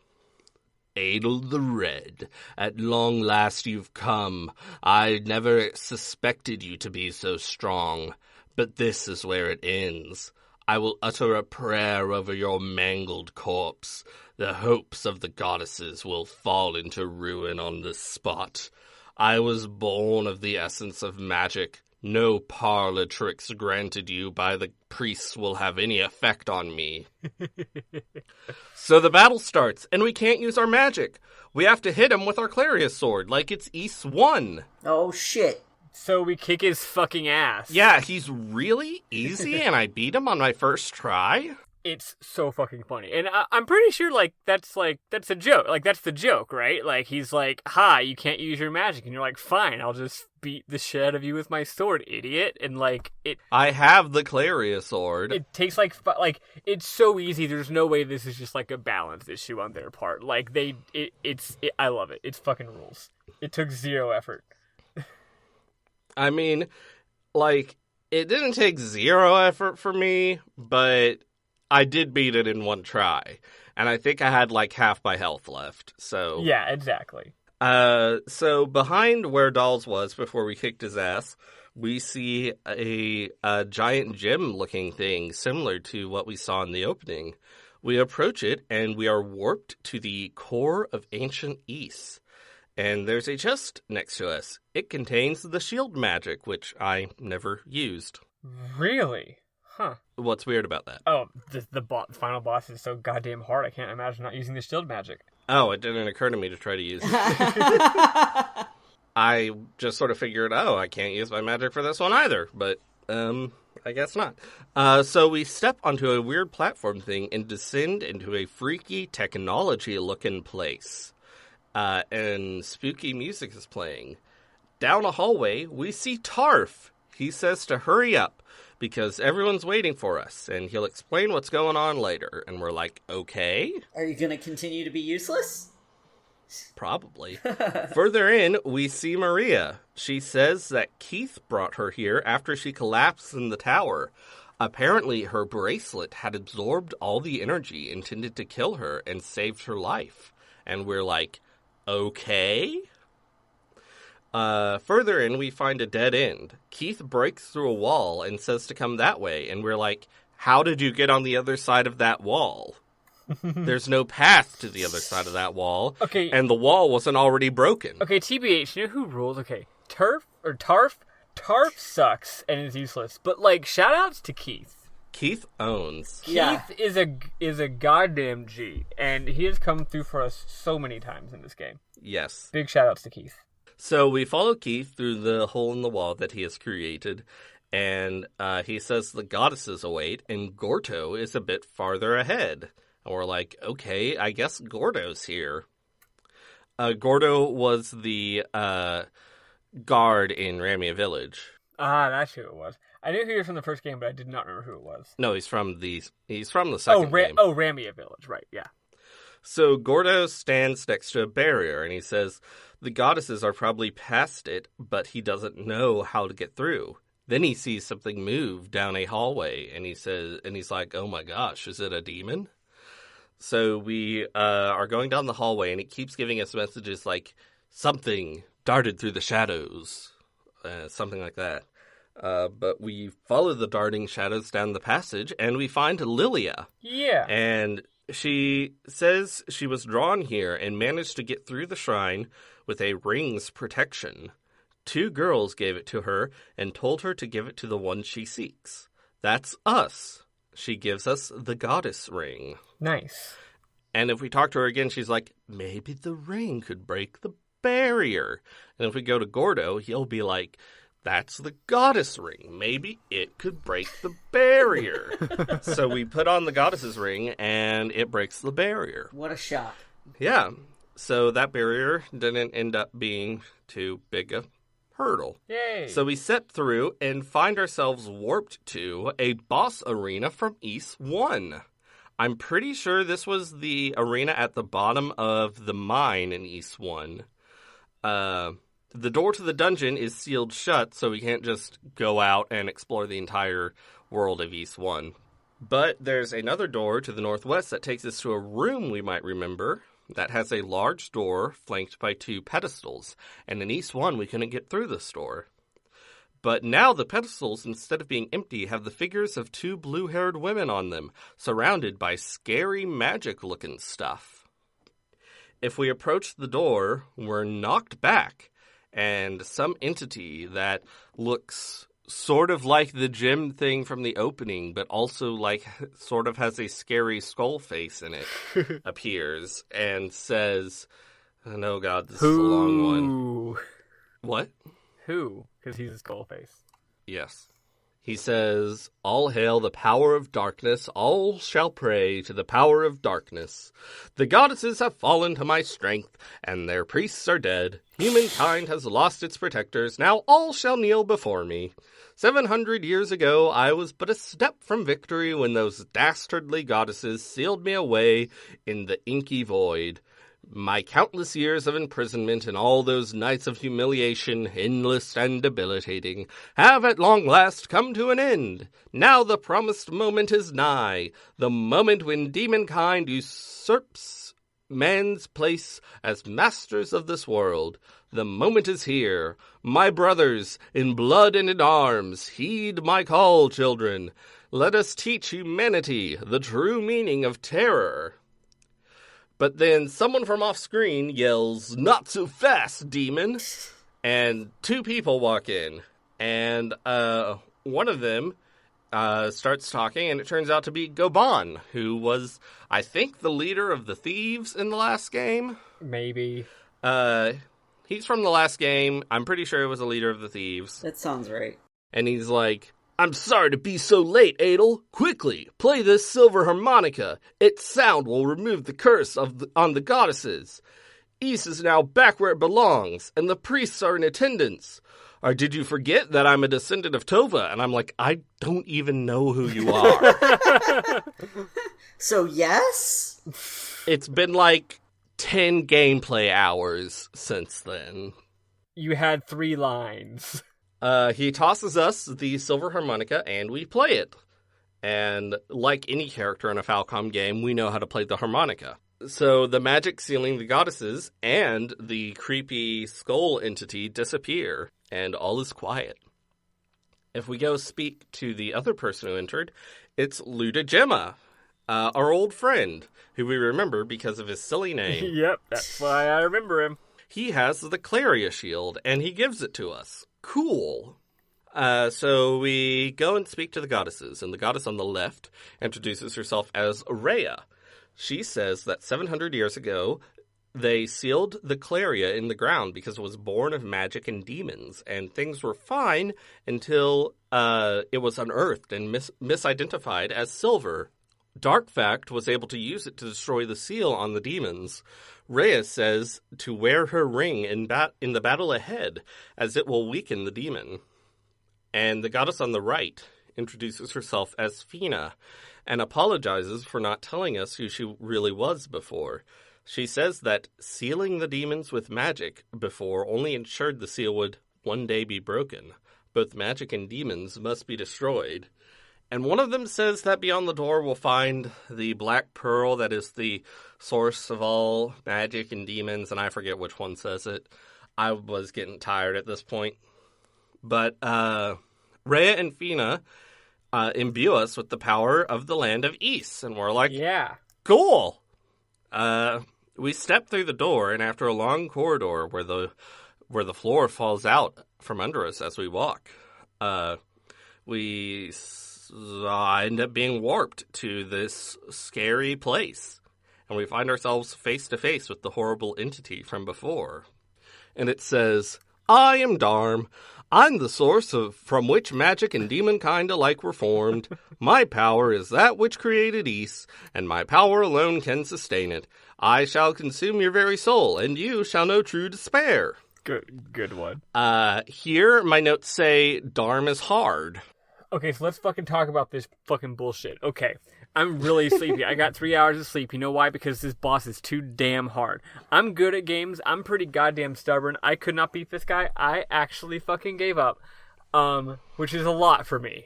Adel the Red, at long last you've come. I never suspected you to be so strong, but this is where it ends. I will utter a prayer over your mangled corpse. The hopes of the goddesses will fall into ruin on this spot. I was born of the essence of magic. No parlor tricks granted you by the priests will have any effect on me. So the battle starts, and we can't use our magic. We have to hit him with our Clarius sword, like it's East 1. Oh, shit. So we kick his fucking ass. Yeah, he's really easy, and I beat him on my first try. It's so fucking funny. And I'm pretty sure, that's a joke. That's the joke, right? He's like, ha, you can't use your magic. And you're like, fine, I'll just beat the shit out of you with my sword, idiot. And, I have the Clarius sword. It takes, it's so easy. There's no way this is just, a balance issue on their part. I love it. It's fucking rules. It took zero effort. I mean, it didn't take zero effort for me, but I did beat it in one try. And I think I had, half my health left, so... Yeah, exactly. So behind where Dolls was before we kicked his ass, we see a giant gem-looking thing similar to what we saw in the opening. We approach it, and we are warped to the core of ancient East. And there's a chest next to us. It contains the shield magic, which I never used. Really? Huh. What's weird about that? Oh, the final boss is so goddamn hard, I can't imagine not using the shield magic. Oh, it didn't occur to me to try to use it. I just sort of figured, I can't use my magic for this one either. But I guess not. So we step onto a weird platform thing and descend into a freaky technology-looking place. And spooky music is playing. Down a hallway, we see Tarf. He says to hurry up because everyone's waiting for us, and he'll explain what's going on later. And we're like, okay. Are you going to continue to be useless? Probably. Further in, we see Maria. She says that Keith brought her here after she collapsed in the tower. Apparently, her bracelet had absorbed all the energy intended to kill her and saved her life. And we're like, okay? Further in, we find a dead end. Keith breaks through a wall and says to come that way. And we're like, how did you get on the other side of that wall? There's no path to the other side of that wall. Okay. And the wall wasn't already broken. Okay, TBH, you know who rules? Okay, Tarf sucks and is useless, but like, shoutouts to Keith. Keith owns. Yeah. Keith is a goddamn G, and he has come through for us so many times in this game. Yes. Big shoutouts to Keith. So we follow Keith through the hole in the wall that he has created, and he says the goddesses await, and Gorto is a bit farther ahead. And we're like, okay, I guess Gordo's here. Gordo was the guard in Ramia Village. Ah, that's who it was. I knew he was from the first game, but I did not remember who it was. No, he's from the second game. Oh, Ramia Village, right, yeah. So Gordo stands next to a barrier, and he says the goddesses are probably past it, but he doesn't know how to get through. Then he sees something move down a hallway, and he's like, oh my gosh, is it a demon? So we are going down the hallway, and it keeps giving us messages like, something darted through the shadows, something like that. But we follow the darting shadows down the passage, and we find Lilia. Yeah. And she says she was drawn here and managed to get through the shrine with a ring's protection. 2 girls gave it to her and told her to give it to the one she seeks. That's us. She gives us the goddess ring. Nice. And if we talk to her again, she's like, maybe the ring could break the barrier. And if we go to Gordo, he'll be like, that's the goddess ring. Maybe it could break the barrier. So we put on the goddess's ring, and it breaks the barrier. What a shock. Yeah. So that barrier didn't end up being too big a hurdle. Yay. So we set through and find ourselves warped to a boss arena from East 1. I'm pretty sure this was the arena at the bottom of the mine in East 1. The door to the dungeon is sealed shut, so we can't just go out and explore the entire world of East 1. But there's another door to the northwest that takes us to a room we might remember that has a large door flanked by 2 pedestals. And in East 1, we couldn't get through this door. But now the pedestals, instead of being empty, have the figures of 2 blue-haired women on them, surrounded by scary magic-looking stuff. If we approach the door, we're knocked back, and some entity that looks sort of like the gem thing from the opening, but also like sort of has a scary skull face in it, appears and says, oh, no, God, this is a long one. What? Who? Because he's a skull face. Yes. He says, all hail the power of darkness, all shall pray to the power of darkness. The goddesses have fallen to my strength, and their priests are dead. Humankind has lost its protectors, now all shall kneel before me. 700 years ago, I was but a step from victory when those dastardly goddesses sealed me away in the inky void. My countless years of imprisonment and all those nights of humiliation, endless and debilitating, have at long last come to an end. Now the promised moment is nigh, the moment when demonkind usurps man's place as masters of this world. The moment is here. My brothers, in blood and in arms, heed my call, children. Let us teach humanity the true meaning of terror. But then someone from off-screen yells, not so fast, demon! And 2 people walk in. And one of them starts talking, and it turns out to be Goban, who was, I think, the leader of the thieves in the last game. Maybe. He's from the last game. I'm pretty sure he was a leader of the thieves. That sounds right. And he's like, I'm sorry to be so late, Adel. Quickly, play this silver harmonica. Its sound will remove the curse on the goddesses. Ys is now back where it belongs, and the priests are in attendance. Or did you forget that I'm a descendant of Tova? And I'm like, I don't even know who you are. So yes? It's been like 10 gameplay hours since then. You had 3 lines. He tosses us the silver harmonica, and we play it. And like any character in a Falcom game, we know how to play the harmonica. So the magic sealing the goddesses and the creepy skull entity disappear, and all is quiet. If we go speak to the other person who entered, it's Luda Gemma, our old friend, who we remember because of his silly name. Yep, that's why I remember him. He has the Claria shield, and he gives it to us. Cool. So we go and speak to the goddesses, and the goddess on the left introduces herself as Rhea. She says that 700 years ago, they sealed the Claria in the ground because it was born of magic and demons, and things were fine until it was unearthed and misidentified as silver. Darkfact was able to use it to destroy the seal on the demons. Rhea says to wear her ring in the battle ahead, as it will weaken the demon. And the goddess on the right introduces herself as Fina, and apologizes for not telling us who she really was before. She says that sealing the demons with magic before only ensured the seal would one day be broken. Both magic and demons must be destroyed. And one of them says that beyond the door we'll find the black pearl that is the source of all magic and demons, and I forget which one says it. I was getting tired at this point. But Rhea and Fina imbue us with the power of the land of Ys, and we're like, yeah, cool. We step through the door, and after a long corridor where the floor falls out from under us as we walk, we end up being warped to this scary place, and we find ourselves face to face with the horrible entity from before. And it says, I am Darm. I'm the source from which magic and demonkind alike were formed. My power is that which created Ys, and my power alone can sustain it. I shall consume your very soul, and you shall know true despair. Good one. Here, my notes say, Darm is hard. Okay, so let's fucking talk about this fucking bullshit. Okay, I'm really sleepy. I got 3 hours of sleep. You know why? Because this boss is too damn hard. I'm good at games. I'm pretty goddamn stubborn. I could not beat this guy. I actually fucking gave up, which is a lot for me.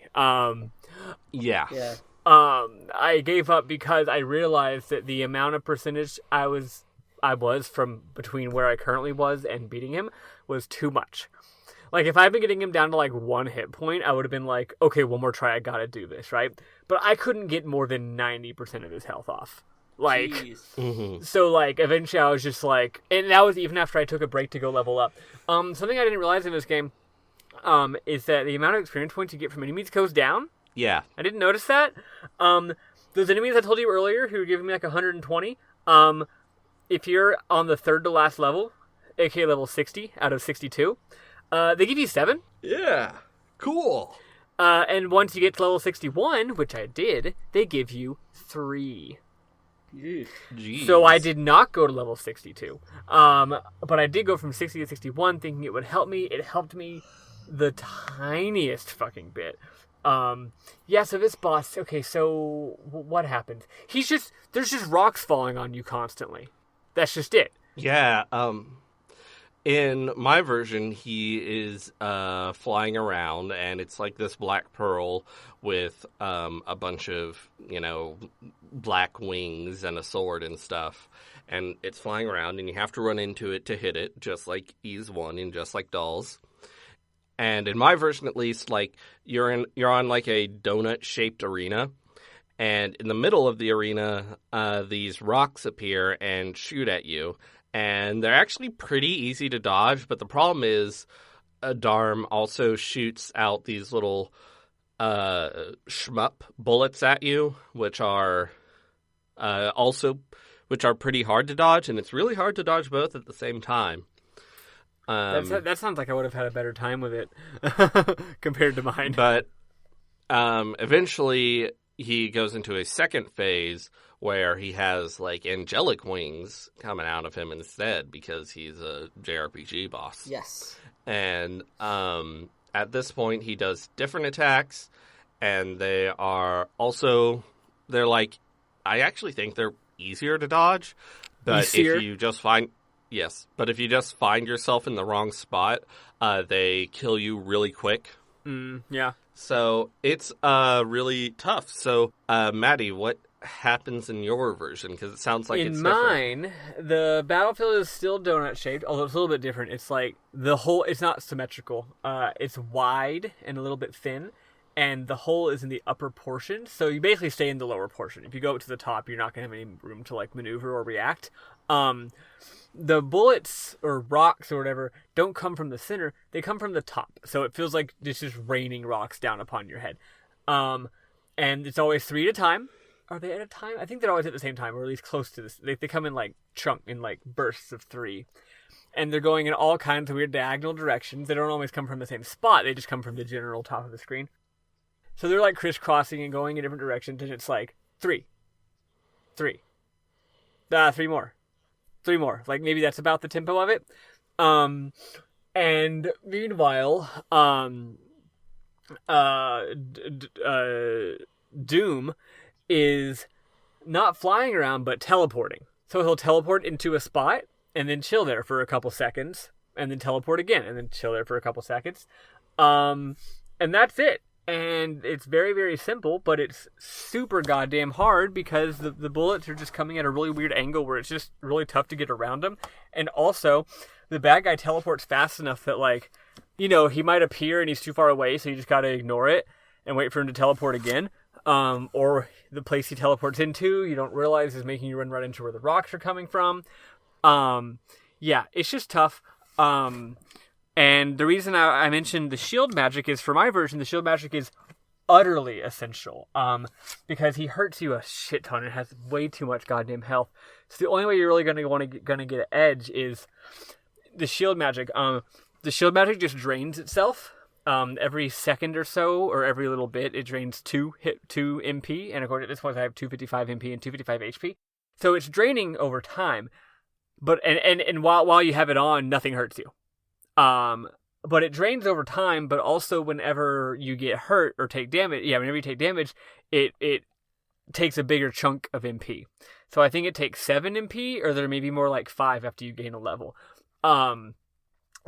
Yeah. I gave up because I realized that the amount of percentage I was from between where I currently was and beating him was too much. Like, if I'd been getting him down to, like, 1 hit point, I would have been like, okay, one more try, I gotta do this, right? But I couldn't get more than 90% of his health off. Like, So, like, eventually I was just like, and that was even after I took a break to go level up. Something I didn't realize in this game, is that the amount of experience points you get from enemies goes down. Yeah. I didn't notice that. Those enemies I told you earlier who were giving me, like, 120, if you're on the third to last level, aka level 60 out of 62, they give you 7. Yeah. Cool. And once you get to level 61, which I did, they give you 3. Jeez. So I did not go to level 62. But I did go from 60 to 61 thinking it would help me. It helped me the tiniest fucking bit. Yeah, so this boss, okay, so what happens? There's just rocks falling on you constantly. That's just it. Yeah, in my version, he is flying around, and it's like this black pearl with a bunch of, black wings and a sword and stuff. And it's flying around, and you have to run into it to hit it, just like Ys 1 and just like Dolls. And in my version, at least, like you're on like a donut-shaped arena, and in the middle of the arena, these rocks appear and shoot at you. And they're actually pretty easy to dodge, but the problem is Darm also shoots out these little shmup bullets at you, which are pretty hard to dodge, and it's really hard to dodge both at the same time. That sounds like I would have had a better time with it compared to mine. But Eventually, he goes into a second phase where he has, like, angelic wings coming out of him instead because he's a JRPG boss. Yes. And at this point, he does different attacks, and they are also, they're like, I actually think they're easier to dodge, but Easier? if you just find, yes, but if you just find yourself in the wrong spot, they kill you really quick. Yeah. So it's really tough. So, Maddie, what happens in your version? Because it sounds like it's different. In mine, the battlefield is still donut shaped, although it's a little bit different. It's like it's not symmetrical. It's wide and a little bit thin, and the hole is in the upper portion. So you basically stay in the lower portion. If you go up to the top, you're not going to have any room to like maneuver or react. The bullets or rocks or whatever don't come from the center; they come from the top. So it feels like it's just raining rocks down upon your head. And it's always 3 at a time. Are they at a time? I think they're always at the same time, or at least close to this. They come in like bursts of 3. And they're going in all kinds of weird diagonal directions. They don't always come from the same spot. They just come from the general top of the screen. So they're like crisscrossing and going in different directions, and it's like 3. 3 more. 3 more. Like maybe that's about the tempo of it. And meanwhile, Doom is not flying around but teleporting. So he'll teleport into a spot and then chill there for a couple seconds and then teleport again and then chill there for a couple seconds. And that's it. And it's very, very simple, but it's super goddamn hard because the bullets are just coming at a really weird angle where it's just really tough to get around them. And also, the bad guy teleports fast enough that, like, you know, he might appear and he's too far away, so you just gotta ignore it and wait for him to teleport again. Or the place he teleports into, you don't realize is making you run right into where the rocks are coming from. Yeah, it's just tough. And the reason I mentioned the shield magic is, for my version, the shield magic is utterly essential. Because he hurts you a shit ton and has way too much goddamn health. So the only way you're really gonna get an edge is the shield magic. The shield magic just drains itself. Every second or so, or every little bit, it drains 2 MP, and according to this point, I have 255 MP and 255 HP. So it's draining over time, but and while you have it on, nothing hurts you. But it drains over time, but also whenever you get hurt or take damage, whenever you take damage, it takes a bigger chunk of MP. So I think it takes 7 MP, or there may be more like 5 after you gain a level.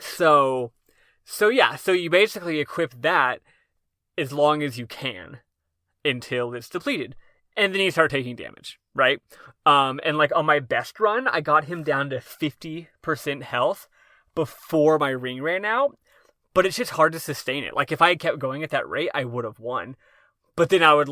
So you basically equip that as long as you can until it's depleted. And then you start taking damage, right? And like on my best run, I got him down to 50% health before my ring ran out. But it's just hard to sustain it. Like if I had kept going at that rate, I would have won. But then I would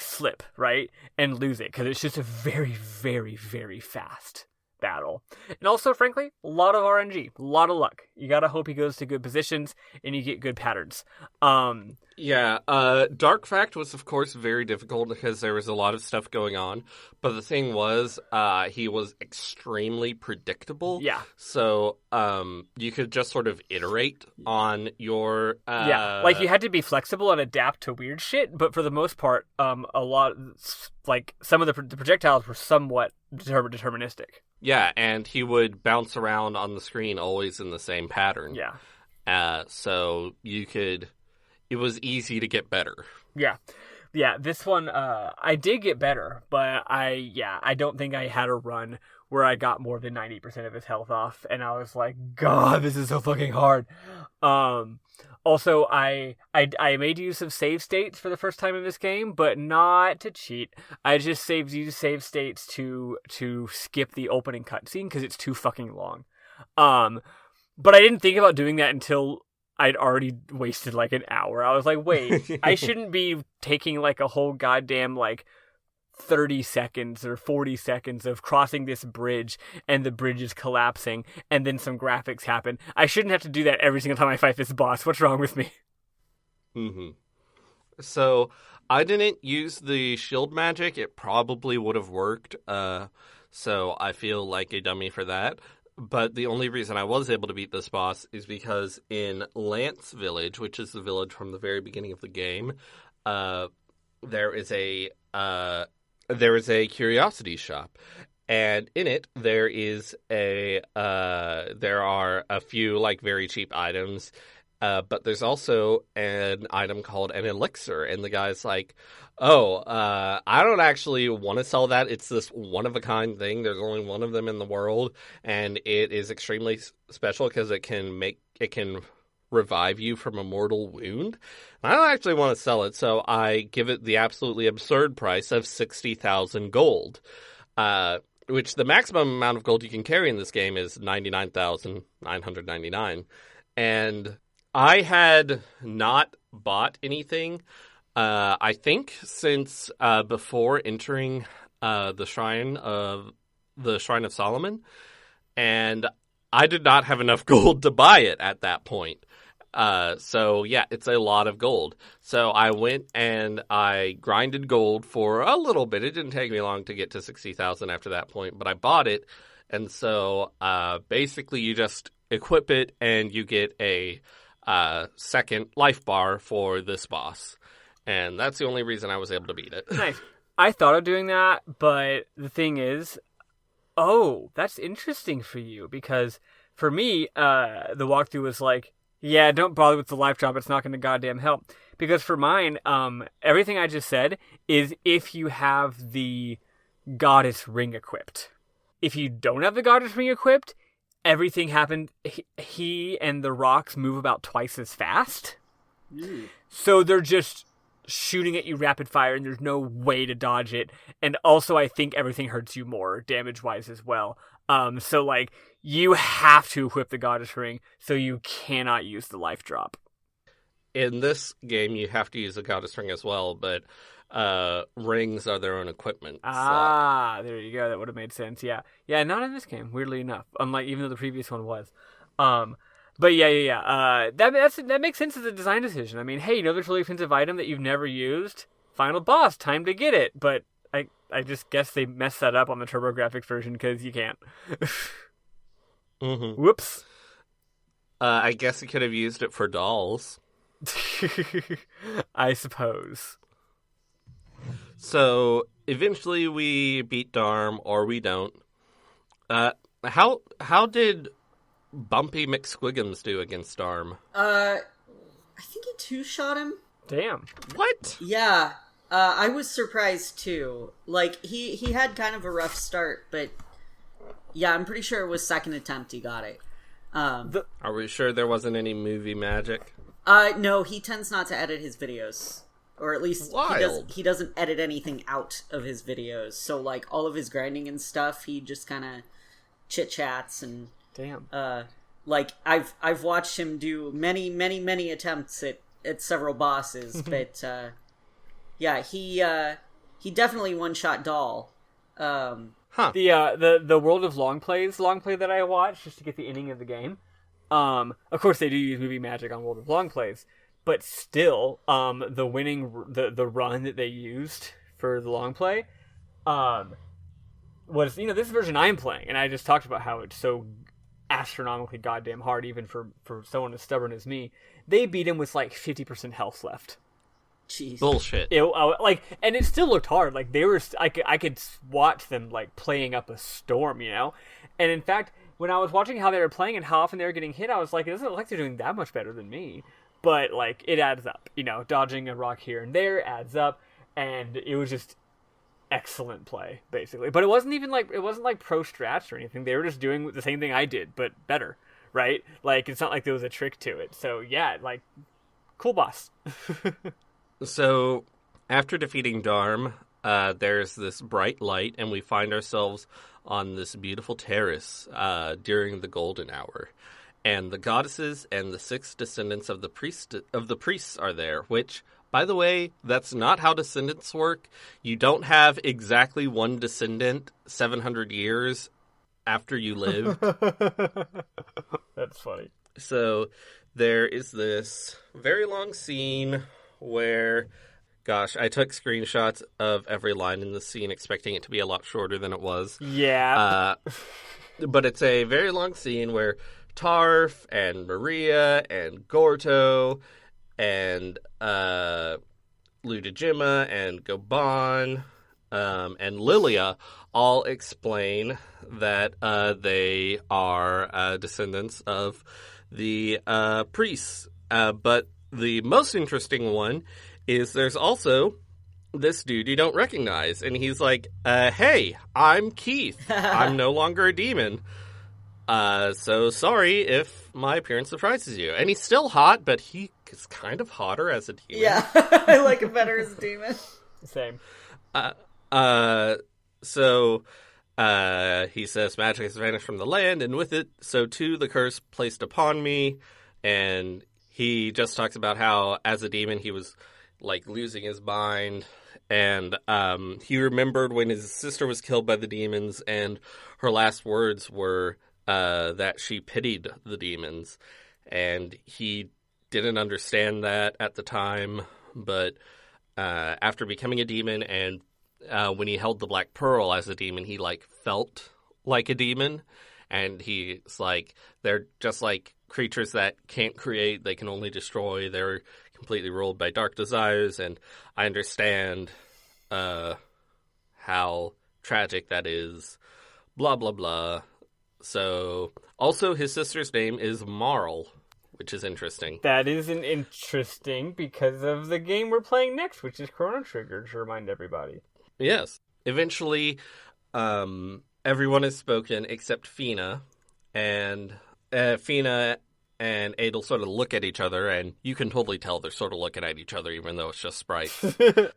slip, right? And lose it, because it's just a very, very, very fast battle. And also, frankly, a lot of RNG, a lot of luck. You gotta hope he goes to good positions and you get good patterns. Dark Fact was, of course, very difficult because there was a lot of stuff going on. But the thing was, he was extremely predictable. Yeah. So you could just sort of iterate on your... like you had to be flexible and adapt to weird shit, but for the most part, a lot, like some of the projectiles were somewhat deterministic. Yeah, and he would bounce around on the screen always in the same pattern. Yeah. So you could... It was easy to get better. Yeah. This one, I did get better, but I don't think I had a run where I got more than 90% of his health off, and I was like, God, this is so fucking hard. Also, I made use of save states for the first time in this game, but not to cheat. I just used save states to skip the opening cutscene because it's too fucking long. But I didn't think about doing that until I'd already wasted like an hour. I was like, wait, I shouldn't be taking like a whole goddamn like 30 seconds or 40 seconds of crossing this bridge and the bridge is collapsing and then some graphics happen. I shouldn't have to do that every single time I fight this boss. What's wrong with me? Mm-hmm. So I didn't use the shield magic. It probably would have worked. So I feel like a dummy for that. But the only reason I was able to beat this boss is because in Lance Village, which is the village from the very beginning of the game, there is a curiosity shop, and in it there are a few like very cheap items, but there's also an item called an elixir, and the guy's like, "Oh, I don't actually want to sell that. It's this one-of-a-kind thing. There's only one of them in the world, and it is extremely special because it can revive you from a mortal wound. I don't actually want to sell it, so I give it the absolutely absurd price of 60,000 gold, which the maximum amount of gold you can carry in this game is 99,999. And I had not bought anything, I think, since before entering the Shrine of Solomon, and I did not have enough gold to buy it at that point. So yeah, it's a lot of gold. So I went and I grinded gold for a little bit. It didn't take me long to get to 60,000 after that point, but I bought it. And so basically you just equip it and you get a second life bar for this boss. And that's the only reason I was able to beat it. Nice. I thought of doing that, but the thing is, that's interesting for you, because for me, the walkthrough was like, yeah, don't bother with the life drop. It's not going to goddamn help. Because for mine, everything I just said is if you have the goddess ring equipped. If you don't have the goddess ring equipped, everything happened. He and the rocks move about twice as fast. So they're just shooting at you rapid fire, and there's no way to dodge it. And also, I think everything hurts you more damage-wise as well. So, like, you have to equip the goddess ring, so you cannot use the life drop. In this game, you have to use the goddess ring as well, but rings are their own equipment. There you go. That would have made sense. Yeah, not in this game, weirdly enough. Unlike even though the previous one was. But yeah. That makes sense as a design decision. I mean, hey, there's a really expensive item that you've never used. Final boss, time to get it. But I just guess they messed that up on the TurboGrafx version because you can't. Mm-hmm. Whoops. I guess you could have used it for dolls. I suppose. So eventually we beat Darm, or we don't. How did Bumpy McSquiggums do against Darm? I think he two-shot him. Damn. What? Yeah. I was surprised too. Like, he had kind of a rough start, but yeah, I'm pretty sure it was second attempt he got it. Are we sure there wasn't any movie magic? No, he tends not to edit his videos. Or at least he doesn't edit anything out of his videos. So, like, all of his grinding and stuff, he just kind of chit-chats and... Damn. Like, I've watched him do many attempts at several bosses, but, yeah, he definitely one-shot Doll. Huh. The World of long play that I watched just to get the ending of the game. Of course, they do use movie magic on World of Long Plays, but still, the run that they used for the long play, was this version I'm playing, and I just talked about how it's so astronomically goddamn hard, even for someone as stubborn as me. They beat him with like 50% health left. Jeez. Bullshit. And it still looked hard. Like, they were, I could watch them like playing up a storm, And in fact, when I was watching how they were playing and how often they were getting hit, I was like, it doesn't look like they're doing that much better than me. But like, it adds up. Dodging a rock here and there adds up, and it was just excellent play, basically. But it wasn't like pro strats or anything. They were just doing the same thing I did, but better, right? Like, it's not like there was a trick to it. So yeah, like, cool boss. So, after defeating Darm, there's this bright light, and we find ourselves on this beautiful terrace during the Golden Hour. And the goddesses and the 6 descendants of the priests are there, which, by the way, that's not how descendants work. You don't have exactly one descendant 700 years after you live. That's funny. So, there is this very long scene where, gosh, I took screenshots of every line in the scene expecting it to be a lot shorter than it was. Yeah. But it's a very long scene where Tarf and Maria and Gorto and Ludijima and Goban and Lilia all explain that they are descendants of the priests. But the most interesting one is there's also this dude you don't recognize, and he's like, hey, I'm Keith. I'm no longer a demon. So sorry if my appearance surprises you. And he's still hot, but he is kind of hotter as a demon. Yeah, I like it better as a demon. Same. So he says, magic has vanished from the land, and with it, so too the curse placed upon me. And he just talks about how, as a demon, he was, like, losing his mind. And he remembered when his sister was killed by the demons, and her last words were that she pitied the demons. And he didn't understand that at the time, but after becoming a demon and when he held the Black Pearl as a demon, he, like, felt like a demon. And he's like, they're just like creatures that can't create, they can only destroy, they're completely ruled by dark desires, and I understand how tragic that is, blah, blah, blah. So, also his sister's name is Marl, which is interesting. That is an interesting because of the game we're playing next, which is Chrono Trigger, to remind everybody. Yes. Eventually, everyone is spoken except Fina, and Fina and Adel sort of look at each other, and you can totally tell they're sort of looking at each other, even though it's just sprites.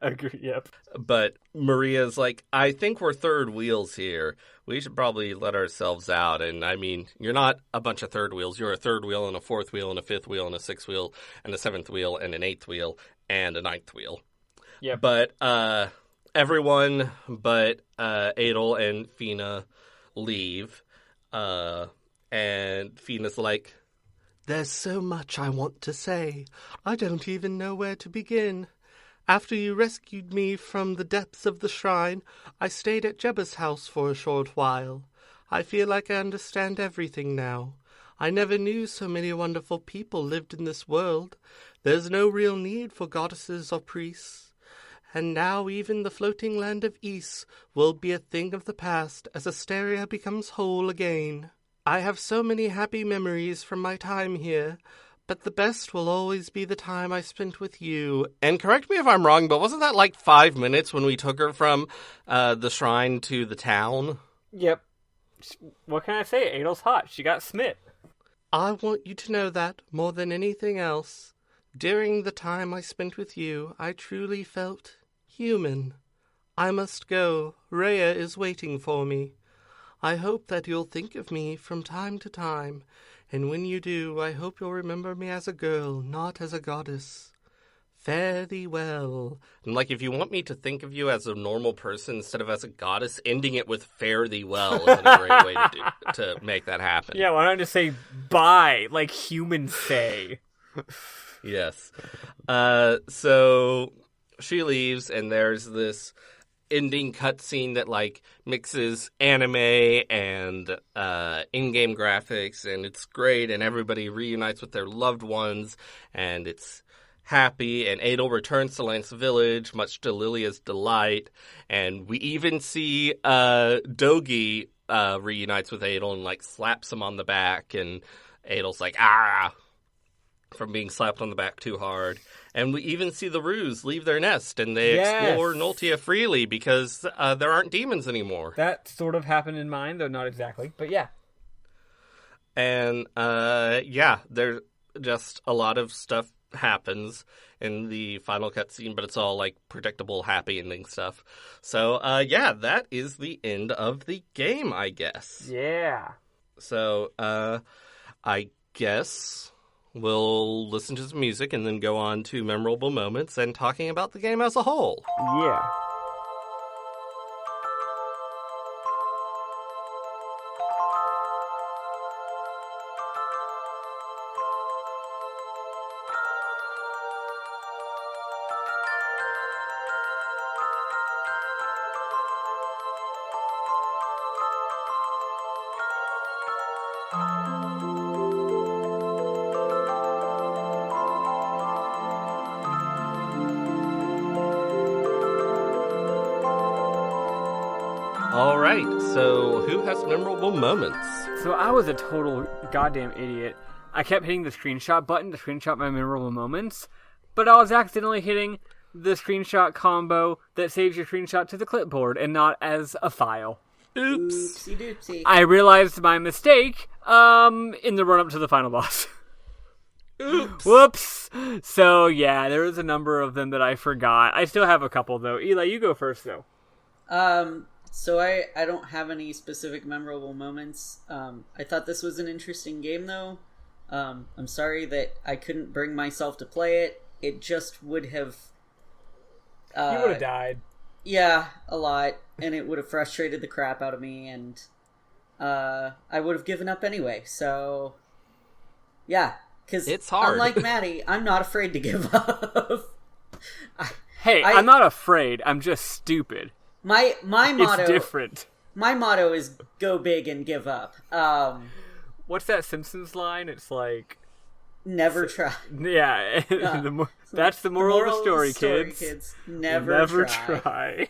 Agree, yep. But Maria's like, I think we're third wheels here. We should probably let ourselves out. And I mean, you're not a bunch of third wheels. You're a third wheel and a fourth wheel and a fifth wheel and a sixth wheel and a seventh wheel and an eighth wheel and a ninth wheel. Yeah. But everyone but Adel and Fina leave. And Fina's like, there's so much I want to say. I don't even know where to begin. After you rescued me from the depths of the shrine, I stayed at Jebba's house for a short while. I feel like I understand everything now. I never knew so many wonderful people lived in this world. There's no real need for goddesses or priests. And now even the floating land of Ys will be a thing of the past as Asteria becomes whole again. I have so many happy memories from my time here, but the best will always be the time I spent with you. And correct me if I'm wrong, but wasn't that like 5 minutes when we took her from the shrine to the town? Yep. What can I say? Adel's hot. She got smit. I want you to know that more than anything else. During the time I spent with you, I truly felt human. I must go. Rhea is waiting for me. I hope that you'll think of me from time to time, and when you do, I hope you'll remember me as a girl, not as a goddess. Fare thee well. And like, if you want me to think of you as a normal person instead of as a goddess, ending it with fare thee well isn't a great way to make that happen. Yeah, why don't I just say bye, like humans say? Yes. So she leaves, and there's this ending cutscene that like mixes anime and in-game graphics, and it's great, and everybody reunites with their loved ones, and it's happy, and Adel returns to Lance Village, much to Lilia's delight, and we even see Dogi reunites with Adel and like slaps him on the back, and Adel's like, ah, from being slapped on the back too hard. And we even see the Ruse leave their nest, and they explore Noltia freely because there aren't demons anymore. That sort of happened in mine, though not exactly, but yeah. And yeah, there's just a lot of stuff happens in the final cutscene, but it's all like predictable, happy ending stuff. So yeah, that is the end of the game, I guess. Yeah. So I guess we'll listen to some music and then go on to memorable moments and talking about the game as a whole. Yeah. All right, so who has memorable moments? So I was a total goddamn idiot. I kept hitting the screenshot button to screenshot my memorable moments, but I was accidentally hitting the screenshot combo that saves your screenshot to the clipboard and not as a file. Oops. Oopsie doopsie. I realized my mistake in the run-up to the final boss. Oops. Whoops. So, yeah, there was a number of them that I forgot. I still have a couple, though. Eli, you go first, though. So I don't have any specific memorable moments. I thought this was an interesting game, though. I'm sorry that I couldn't bring myself to play it. It just would have... You would have died. Yeah, a lot. And it would have frustrated the crap out of me, and I would have given up anyway. So, yeah. Because it's hard. Unlike Maddie, I'm not afraid to give up. I'm not afraid. I'm just stupid. My motto... It's different. My motto is go big and give up. What's that Simpsons line? It's like... Never try. Yeah, that's the moral of the story, kids. Never try.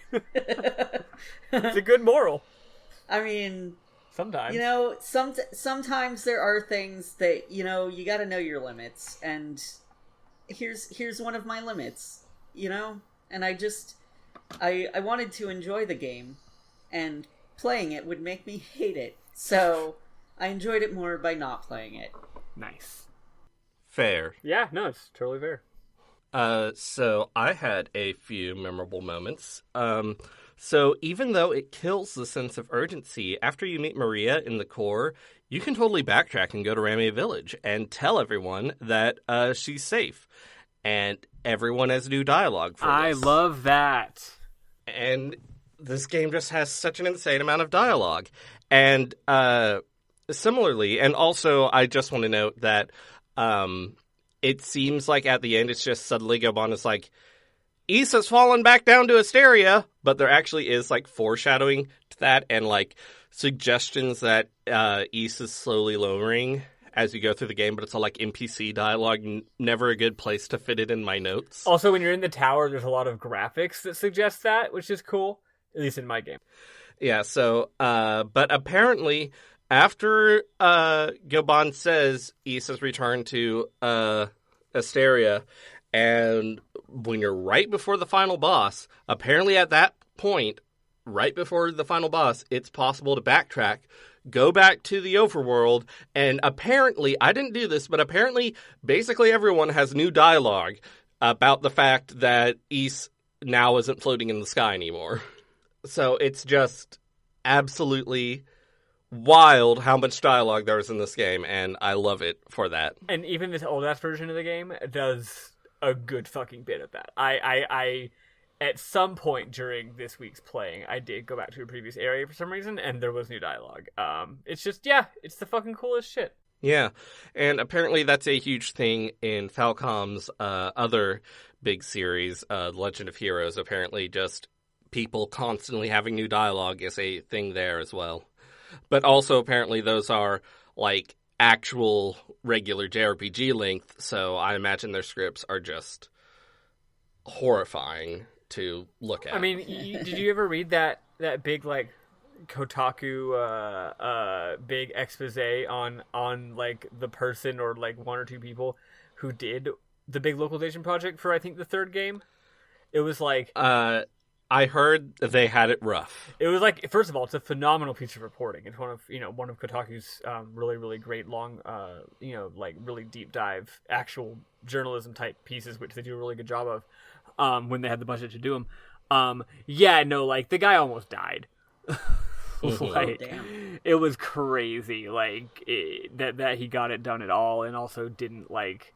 It's a good moral. I mean... Sometimes. You know, sometimes there are things that, you know, you gotta know your limits. And here's one of my limits, you know? And I wanted to enjoy the game, and playing it would make me hate it. So I enjoyed it more by not playing it. Nice. Fair. Yeah, no, it's totally fair. So I had a few memorable moments. So even though it kills the sense of urgency, after you meet Maria in the core, you can totally backtrack and go to Ramia Village and tell everyone that she's safe. And everyone has new dialogue for this. I love that. And this game just has such an insane amount of dialogue. And similarly, and also I just want to note that it seems like at the end it's just suddenly Gobon is like, Issa's fallen back down to Asteria, but there actually is like foreshadowing to that and like suggestions that Issa's slowly lowering as you go through the game, but it's all like NPC dialogue, never a good place to fit it in my notes. Also, when you're in the tower, there's a lot of graphics that suggest that, which is cool, at least in my game. Yeah, so, but apparently, after Gobon says Issa's returned to Asteria, and when you're right before the final boss, apparently at that point, right before the final boss, it's possible to backtrack, go back to the overworld, and apparently, I didn't do this, but apparently, basically everyone has new dialogue about the fact that Ys now isn't floating in the sky anymore. So it's just absolutely wild how much dialogue there is in this game, and I love it for that. And even this old-ass version of the game does a good fucking bit of that. I at some point during this week's playing, I did go back to a previous area for some reason, and there was new dialogue. It's just, yeah, it's the fucking coolest shit. Yeah, and apparently that's a huge thing in Falcom's other big series, Legend of Heroes. Apparently just people constantly having new dialogue is a thing there as well. But also apparently those are like actual regular JRPG length, so I imagine their scripts are just horrifying to look at. I mean, did you ever read that big like Kotaku big expose on like the person or like one or two people who did the big localization project for I think the third game? It was like I heard they had it rough. It was like, first of all, it's a phenomenal piece of reporting. It's one of Kotaku's really, really great long, like really deep dive actual journalism type pieces, which they do a really good job of when they had the budget to do them. Like the guy almost died. Like, it was crazy. Like that he got it done at all, and also didn't like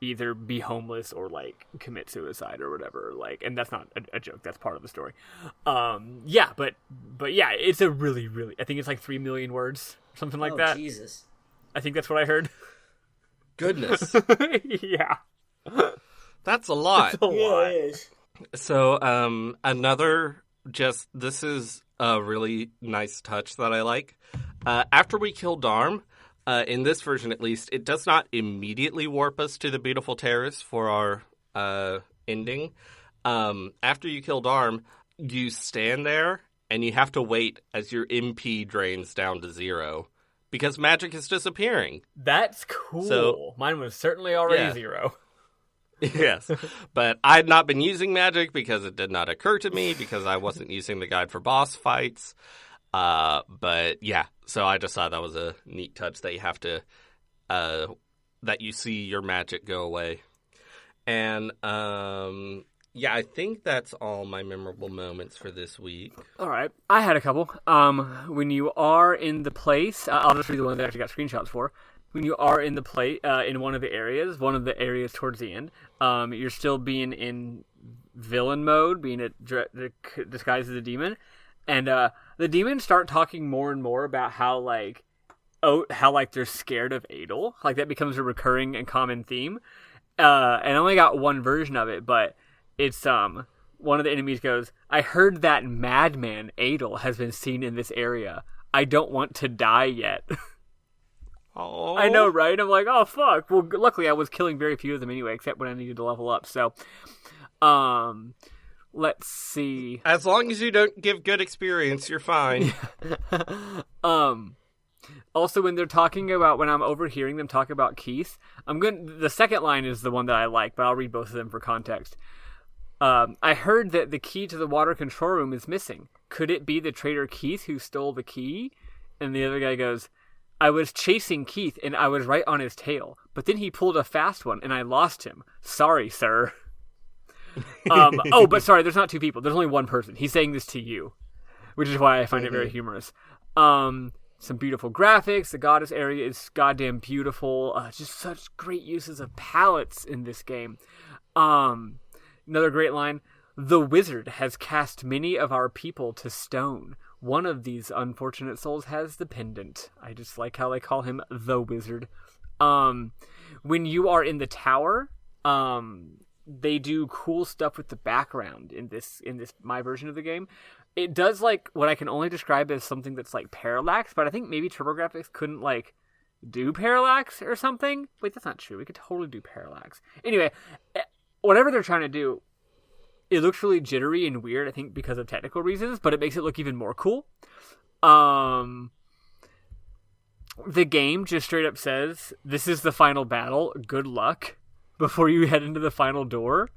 either be homeless or like commit suicide or whatever, like, and that's not a joke, that's part of the story. But yeah, it's a really, really, I think it's like 3 million words, something like that. Jesus, I think that's what I heard. Goodness. Yeah, that's a lot. That's a lot. So this is a really nice touch that I like. After we kill Darm, in this version, at least, it does not immediately warp us to the Beautiful Terrace for our ending. After you kill Darm, you stand there and you have to wait as your MP drains down to 0 because magic is disappearing. That's cool. So, mine was certainly already yeah. 0. Yes, but I'd not been using magic because it did not occur to me because I wasn't using the guide for boss fights. But yeah, so I just thought that was a neat touch that you have to, that you see your magic go away. And, yeah, I think that's all my memorable moments for this week. All right. I had a couple. When you are in the place, I'll just read the one that I actually got screenshots for. When you are in the in one of the areas towards the end, you're still being in villain mode, being disguised as a demon, and the demons start talking more and more about how they're scared of Adel. Like that becomes a recurring and common theme. And I only got one version of it, but it's one of the enemies goes, "I heard that madman Adel has been seen in this area. I don't want to die yet." Oh, I know, right? I'm like, oh, fuck. Well, luckily I was killing very few of them anyway, except when I needed to level up. So, let's see. As long as you don't give good experience, you're fine. Also, when they're talking about, when I'm overhearing them talk about Keith, the second line is the one that I like, but I'll read both of them for context. I heard that the key to the water control room is missing. Could it be the traitor Keith who stole the key? And the other guy goes, "I was chasing Keith and I was right on his tail, but then he pulled a fast one and I lost him. Sorry, sir." But sorry, there's not two people. There's only one person. He's saying this to you, which is why I find it very humorous. Some beautiful graphics. The goddess area is goddamn beautiful. Just such great uses of palettes in this game. Another great line. "The wizard has cast many of our people to stone. One of these unfortunate souls has the pendant." I just like how they call him the wizard. When you are in the tower, they do cool stuff with the background in this my version of the game. It does like what I can only describe as something that's like parallax, but I think maybe TurboGrafx couldn't like do parallax or something. Wait, that's not true. We could totally do parallax. Anyway, whatever they're trying to do, it looks really jittery and weird, I think, because of technical reasons, but it makes it look even more cool. The game just straight up says, "This is the final battle. Good luck," before you head into the final door.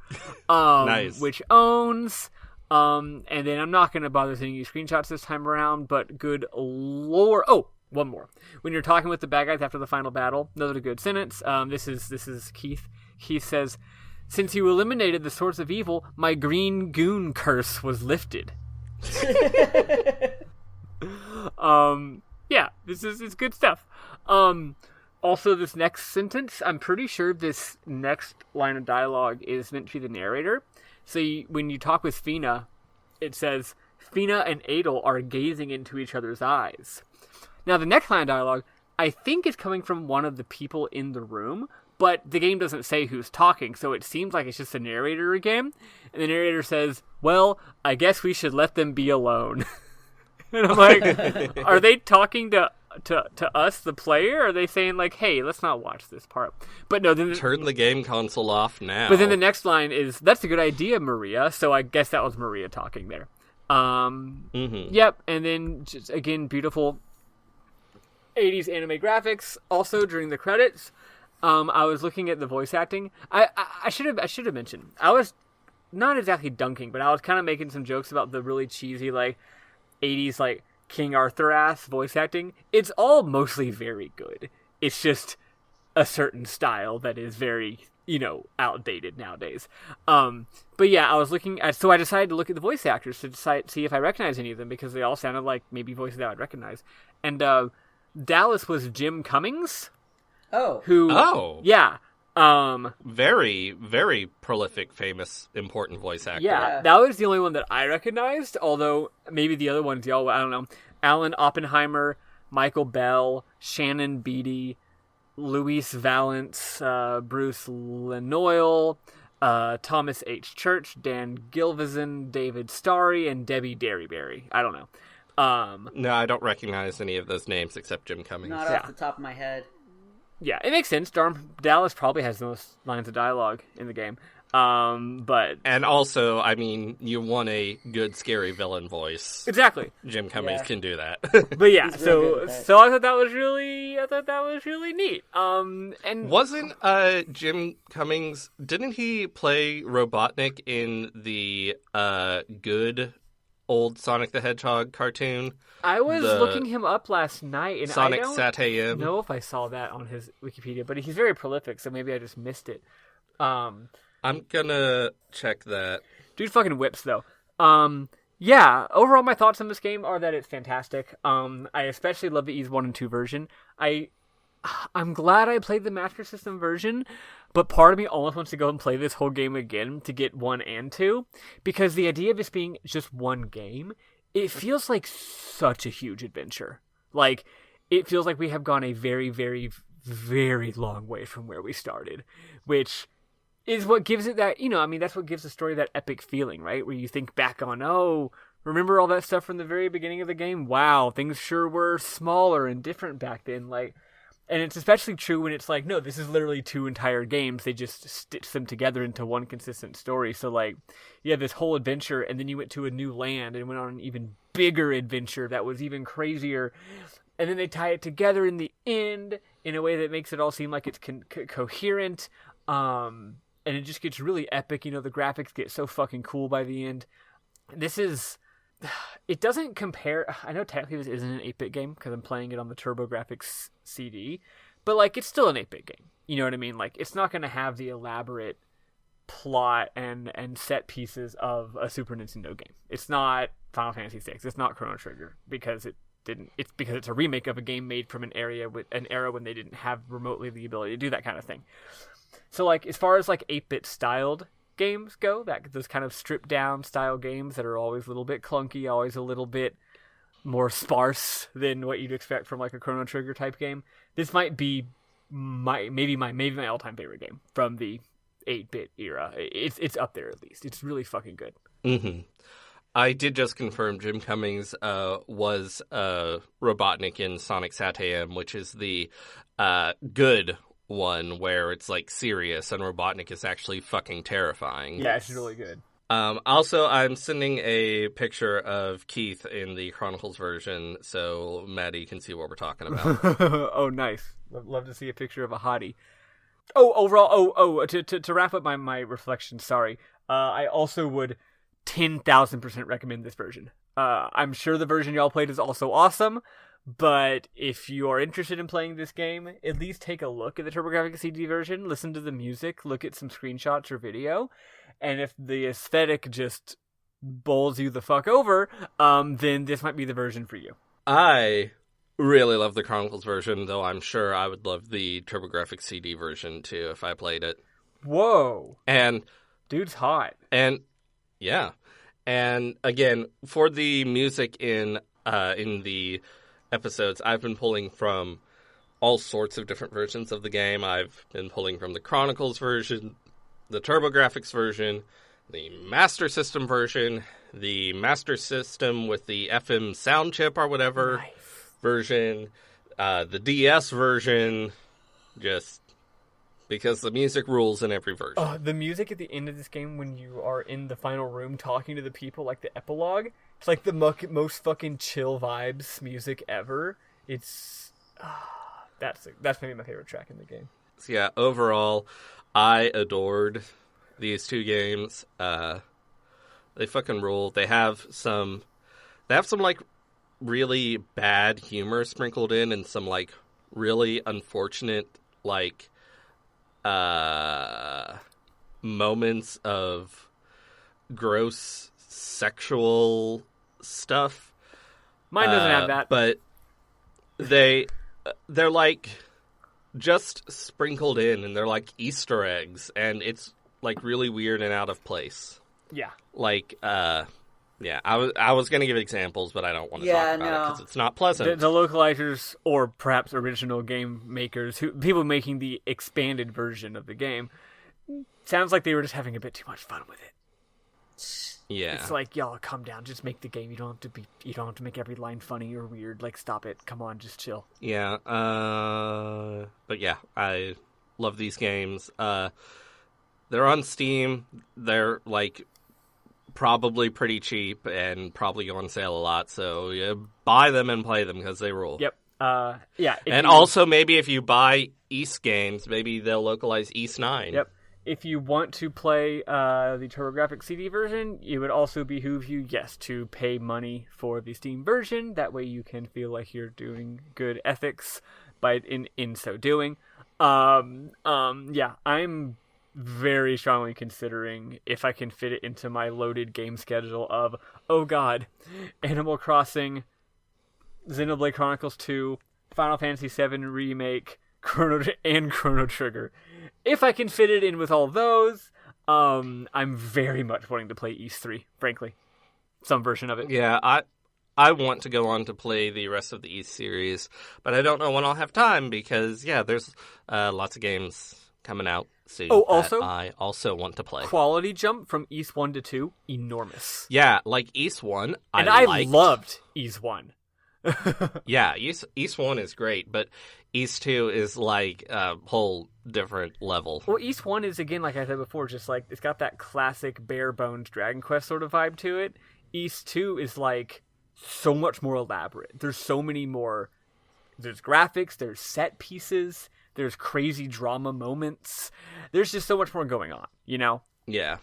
Nice. Which owns. And then I'm not going to bother sending you screenshots this time around, but good lord. Oh, one more. When you're talking with the bad guys after the final battle, another good sentence. This is Keith. He says, "Since you eliminated the source of evil, my green goon curse was lifted." Yeah, it's good stuff. Also, this next sentence, I'm pretty sure this next line of dialogue is meant to be the narrator. So when you talk with Fina, it says, "Fina and Adel are gazing into each other's eyes." Now, the next line of dialogue, I think is coming from one of the people in the room, but the game doesn't say who's talking, so it seems like it's just the narrator again. And the narrator says, "Well, I guess we should let them be alone." And I'm like, are they talking to us, the player? Or are they saying like, "Hey, let's not watch this part"? But no, then Turn the game console off now. But then the next line is, "That's a good idea, Maria." So I guess that was Maria talking there. Yep. And then just again, beautiful 80s anime graphics. Also during the credits, I was looking at the voice acting. I should have mentioned. I was not exactly dunking, but I was kind of making some jokes about the really cheesy like 80s like King Arthur ass voice acting. It's all mostly very good. It's just a certain style that is very, outdated nowadays. But yeah, I was looking at, so I decided to look at the voice actors to see if I recognize any of them, because they all sounded like maybe voices that I'd recognize. And Dallas was Jim Cummings. Oh. Yeah. Very, very prolific, famous, important voice actor. Yeah, that was the only one that I recognized, although maybe the other ones, y'all, I don't know. Alan Oppenheimer, Michael Bell, Shannon Beatty, Luis Valance, Bruce Lenoyle, Thomas H. Church, Dan Gilvezan, David Starry, and Debbie Derryberry. I don't know. No, I don't recognize any of those names except Jim Cummings. Not off the top of my head. Yeah, it makes sense. Dallas probably has the most lines of dialogue in the game. But And also, I mean, you want a good scary villain voice. exactly. Jim Cummings Yeah. can do that. But yeah, He's really good so at that. I thought that was really neat. And Wasn't Jim Cummings, didn't he play Robotnik in the good old Sonic the Hedgehog cartoon? I was the looking him up last night, and Sonic I don't Sat AM? know if I saw that on his Wikipedia, but he's very prolific, so maybe I just missed it. I'm gonna check that. Dude fucking whips, though. Yeah, overall my thoughts on this game are that it's fantastic. I especially love the Ys 1 and 2 version. I'm glad I played the Master System version, but part of me almost wants to go and play this whole game again to get 1 and 2, because the idea of this being just one game, it feels like such a huge adventure. Like, it feels like we have gone a very, very, very long way from where we started, which is what gives it that, that's what gives the story that epic feeling, right? Where you think back on, oh, remember all that stuff from the very beginning of the game? Wow, things sure were smaller and different back then. Like, and it's especially true when it's like, no, this is literally 2 entire games. They just stitched them together into one consistent story. So, like, you had this whole adventure, and then you went to a new land and went on an even bigger adventure that was even crazier. And then they tie it together in the end in a way that makes it all seem like it's coherent. And it just gets really epic. The graphics get so fucking cool by the end. It doesn't compare. I know technically this isn't an 8-bit game because I'm playing it on the TurboGrafx CD, but like it's still an 8-bit game. You know what I mean? Like it's not going to have the elaborate plot and set pieces of a Super Nintendo game. It's not Final Fantasy VI. It's not Chrono Trigger because it didn't. It's because it's a remake of a game made from an era when they didn't have remotely the ability to do that kind of thing. So like as far as like 8-bit styled games go, those kind of stripped down style games that are always a little bit clunky, always a little bit more sparse than what you'd expect from like a Chrono Trigger type game. This might be maybe my all-time favorite game from the 8-bit era. It's up there at least. It's really fucking good. Mm-hmm. I did just confirm Jim Cummings was Robotnik in Sonic Sat AM, which is the good one where it's like serious and Robotnik is actually fucking terrifying. Yeah, it's really good. Also, I'm sending a picture of Keith in the Chronicles version so Maddie can see what we're talking about. Oh, nice. Love to see a picture of a hottie. Oh, overall, to wrap up my reflection, sorry. I also would 10,000% recommend this version. I'm sure the version y'all played is also awesome, but if you are interested in playing this game, at least take a look at the TurboGrafx CD version, listen to the music, look at some screenshots or video, and if the aesthetic just bowls you the fuck over, then this might be the version for you. I really love the Chronicles version, though I'm sure I would love the TurboGrafx CD version too if I played it. Whoa. And dude's hot. And yeah. And again, for the music in the episodes, I've been pulling from all sorts of different versions of the game. I've been pulling from the Chronicles version, the TurboGrafx version, the Master System version, the Master System with the FM sound chip or whatever version, the DS version, just because the music rules in every version. The music at the end of this game when you are in the final room talking to the people, like the epilogue, it's like the most fucking chill vibes music ever. It's that's maybe my favorite track in the game. So yeah, overall, I adored these two games. They fucking rule. They have some like really bad humor sprinkled in, and some like really unfortunate like moments of gross sexual stuff. Mine doesn't have that, but they're like just sprinkled in, and they're like Easter eggs, and it's like really weird and out of place. Yeah. Like, yeah, I was going to give examples, but I don't want to talk about it because it's not pleasant. The localizers, or perhaps original game makers, people making the expanded version of the game, sounds like they were just having a bit too much fun with it. Yeah. It's like, y'all, calm down. Just make the game. You don't have to make every line funny or weird. Like, stop it. Come on, just chill. Yeah. But yeah, I love these games. They're on Steam. They're like probably pretty cheap and probably go on sale a lot. So yeah, buy them and play them because they rule. Yep. Yeah. And also maybe if you buy East games, maybe they'll localize East 9. Yep. If you want to play the TurboGrafx CD version, it would also behoove you, yes, to pay money for the Steam version. That way you can feel like you're doing good ethics in so doing. Yeah, I'm very strongly considering if I can fit it into my loaded game schedule of, oh god, Animal Crossing, Xenoblade Chronicles 2, Final Fantasy VII Remake, Chrono Trigger. If I can fit it in with all those, I'm very much wanting to play East 3, frankly. Some version of it. Yeah, I want to go on to play the rest of the East series, but I don't know when I'll have time because, yeah, there's lots of games coming out soon also, that I also want to play. Quality jump from East 1 to 2, enormous. Yeah, like East 1, and I loved East 1. Yeah, East 1 is great, but East 2 is like a whole different level. Well, East 1 is, again, like I said before, just like, it's got that classic bare bones Dragon Quest sort of vibe to it. East 2 is like so much more elaborate. There's so many more, there's graphics, there's set pieces, there's crazy drama moments. There's just so much more going on, you know? Yeah.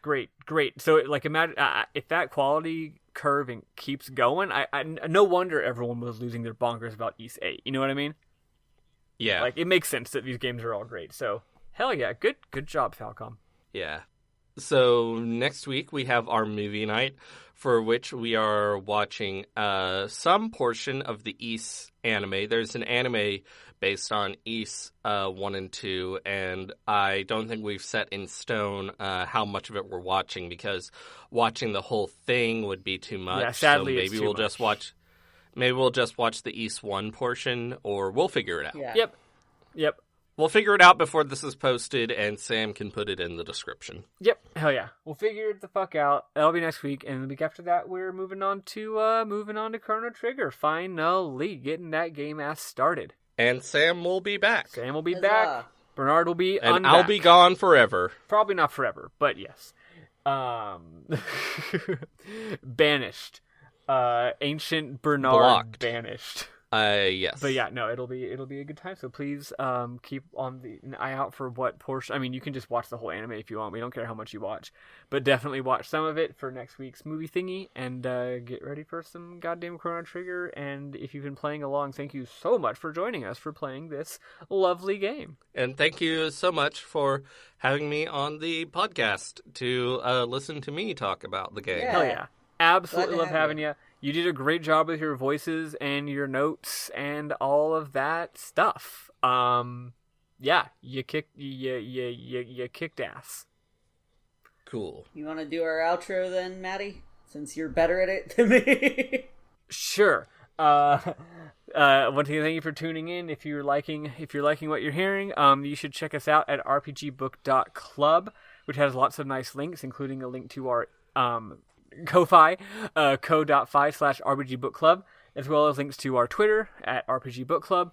Great. So, like, imagine if that quality curve keeps going. I no wonder everyone was losing their bonkers about East 8. You know what I mean? Yeah. Like, it makes sense that these games are all great. So, hell yeah, good job, Falcom. Yeah. So next week we have our movie night, for which we are watching some portion of the East anime. There's an anime based on East 1 and 2, and I don't think we've set in stone how much of it we're watching, because watching the whole thing would be too much. Yeah, sadly, so maybe we'll just watch the East 1 portion, or we'll figure it out. Yeah. Yep. We'll figure it out before this is posted, and Sam can put it in the description. Yep. Hell yeah. We'll figure it the fuck out. That'll be next week, and the week after that, we're moving on to Chrono Trigger. Finally, getting that game ass started. And Sam will be back. Sam will be Huzzah. back. Bernard will be And unback. I'll be gone forever. Probably not forever, but yes. Banished. Ancient Bernard Blocked. banished. Yes. But yeah, no, it'll be a good time. So please keep an eye out for what portion. I mean, you can just watch the whole anime if you want. We don't care how much you watch, but definitely watch some of it for next week's movie thingy, and get ready for some goddamn Chrono Trigger. And if you've been playing along, thank you so much for joining us for playing this lovely game. And thank you so much for having me on the podcast to listen to me talk about the game. Yeah. Hell yeah, absolutely Glad to love have having you. You did a great job with your voices and your notes and all of that stuff. Yeah, you kicked ass. Cool. You want to do our outro then, Maddie? Since you're better at it than me. Sure. Once again, thank you for tuning in. If you're liking what you're hearing, you should check us out at rpgbook.club, which has lots of nice links, including a link to our Ko-Fi, ko.fi/rpgbookclub, as well as links to our Twitter at rpgbookclub,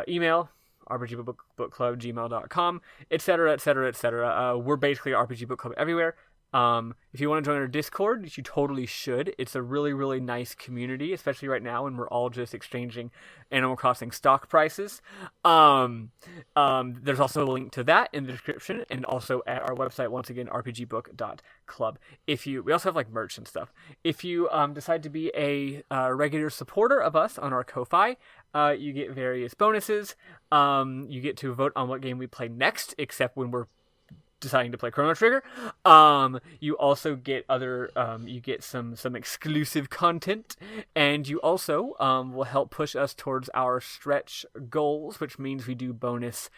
email rpgbookclub@gmail.com, etc., etc., etc. We're basically RPG Book Club everywhere. If you want to join our Discord, you totally should. It's a really, really nice community, especially right now when we're all just exchanging Animal Crossing stock prices. There's also a link to that in the description, and also at our website, once again, rpgbook.club. We also have like merch and stuff. If you decide to be a regular supporter of us on our Ko-Fi, you get various bonuses. You get to vote on what game we play next, except when we're deciding to play Chrono Trigger. You also get you get some exclusive content, and you also will help push us towards our stretch goals, which means we do bonus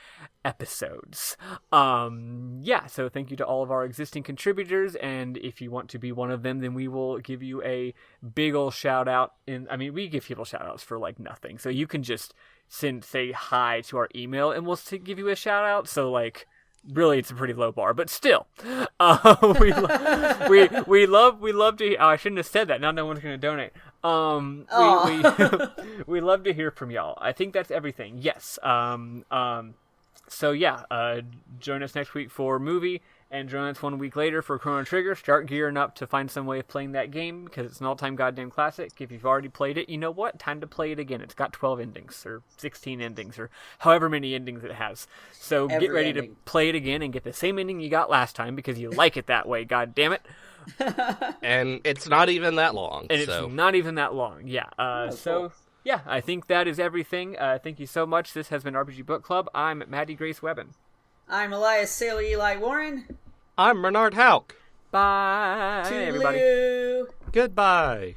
episodes. So thank you to all of our existing contributors, and if you want to be one of them, then we will give you a big ol' shout out. We give people shout outs for like nothing, so you can just say hi to our email and we'll give you a shout out. So like, really it's a pretty low bar, but still, we love to. Oh, I shouldn't have said that. Now no one's going to donate. We love to hear from y'all. I think that's everything. Yes. So yeah, join us next week for movie, and join us 1 week later for Chrono Trigger. Start gearing up to find some way of playing that game, because it's an all-time goddamn classic. If you've already played it, you know what? Time to play it again. It's got 12 endings, or 16 endings, or however many endings it has. So get ready to play it again and get the same ending you got last time, because you like it that way, god damn it. And it's not even that long. And it's not even that long, yeah. Cool. Yeah, I think that is everything. Thank you so much. This has been RPG Book Club. I'm Maddie Grace Webben. I'm Elias Sailor Eli Warren. I'm Bernard Hauk. Bye, everybody. Goodbye.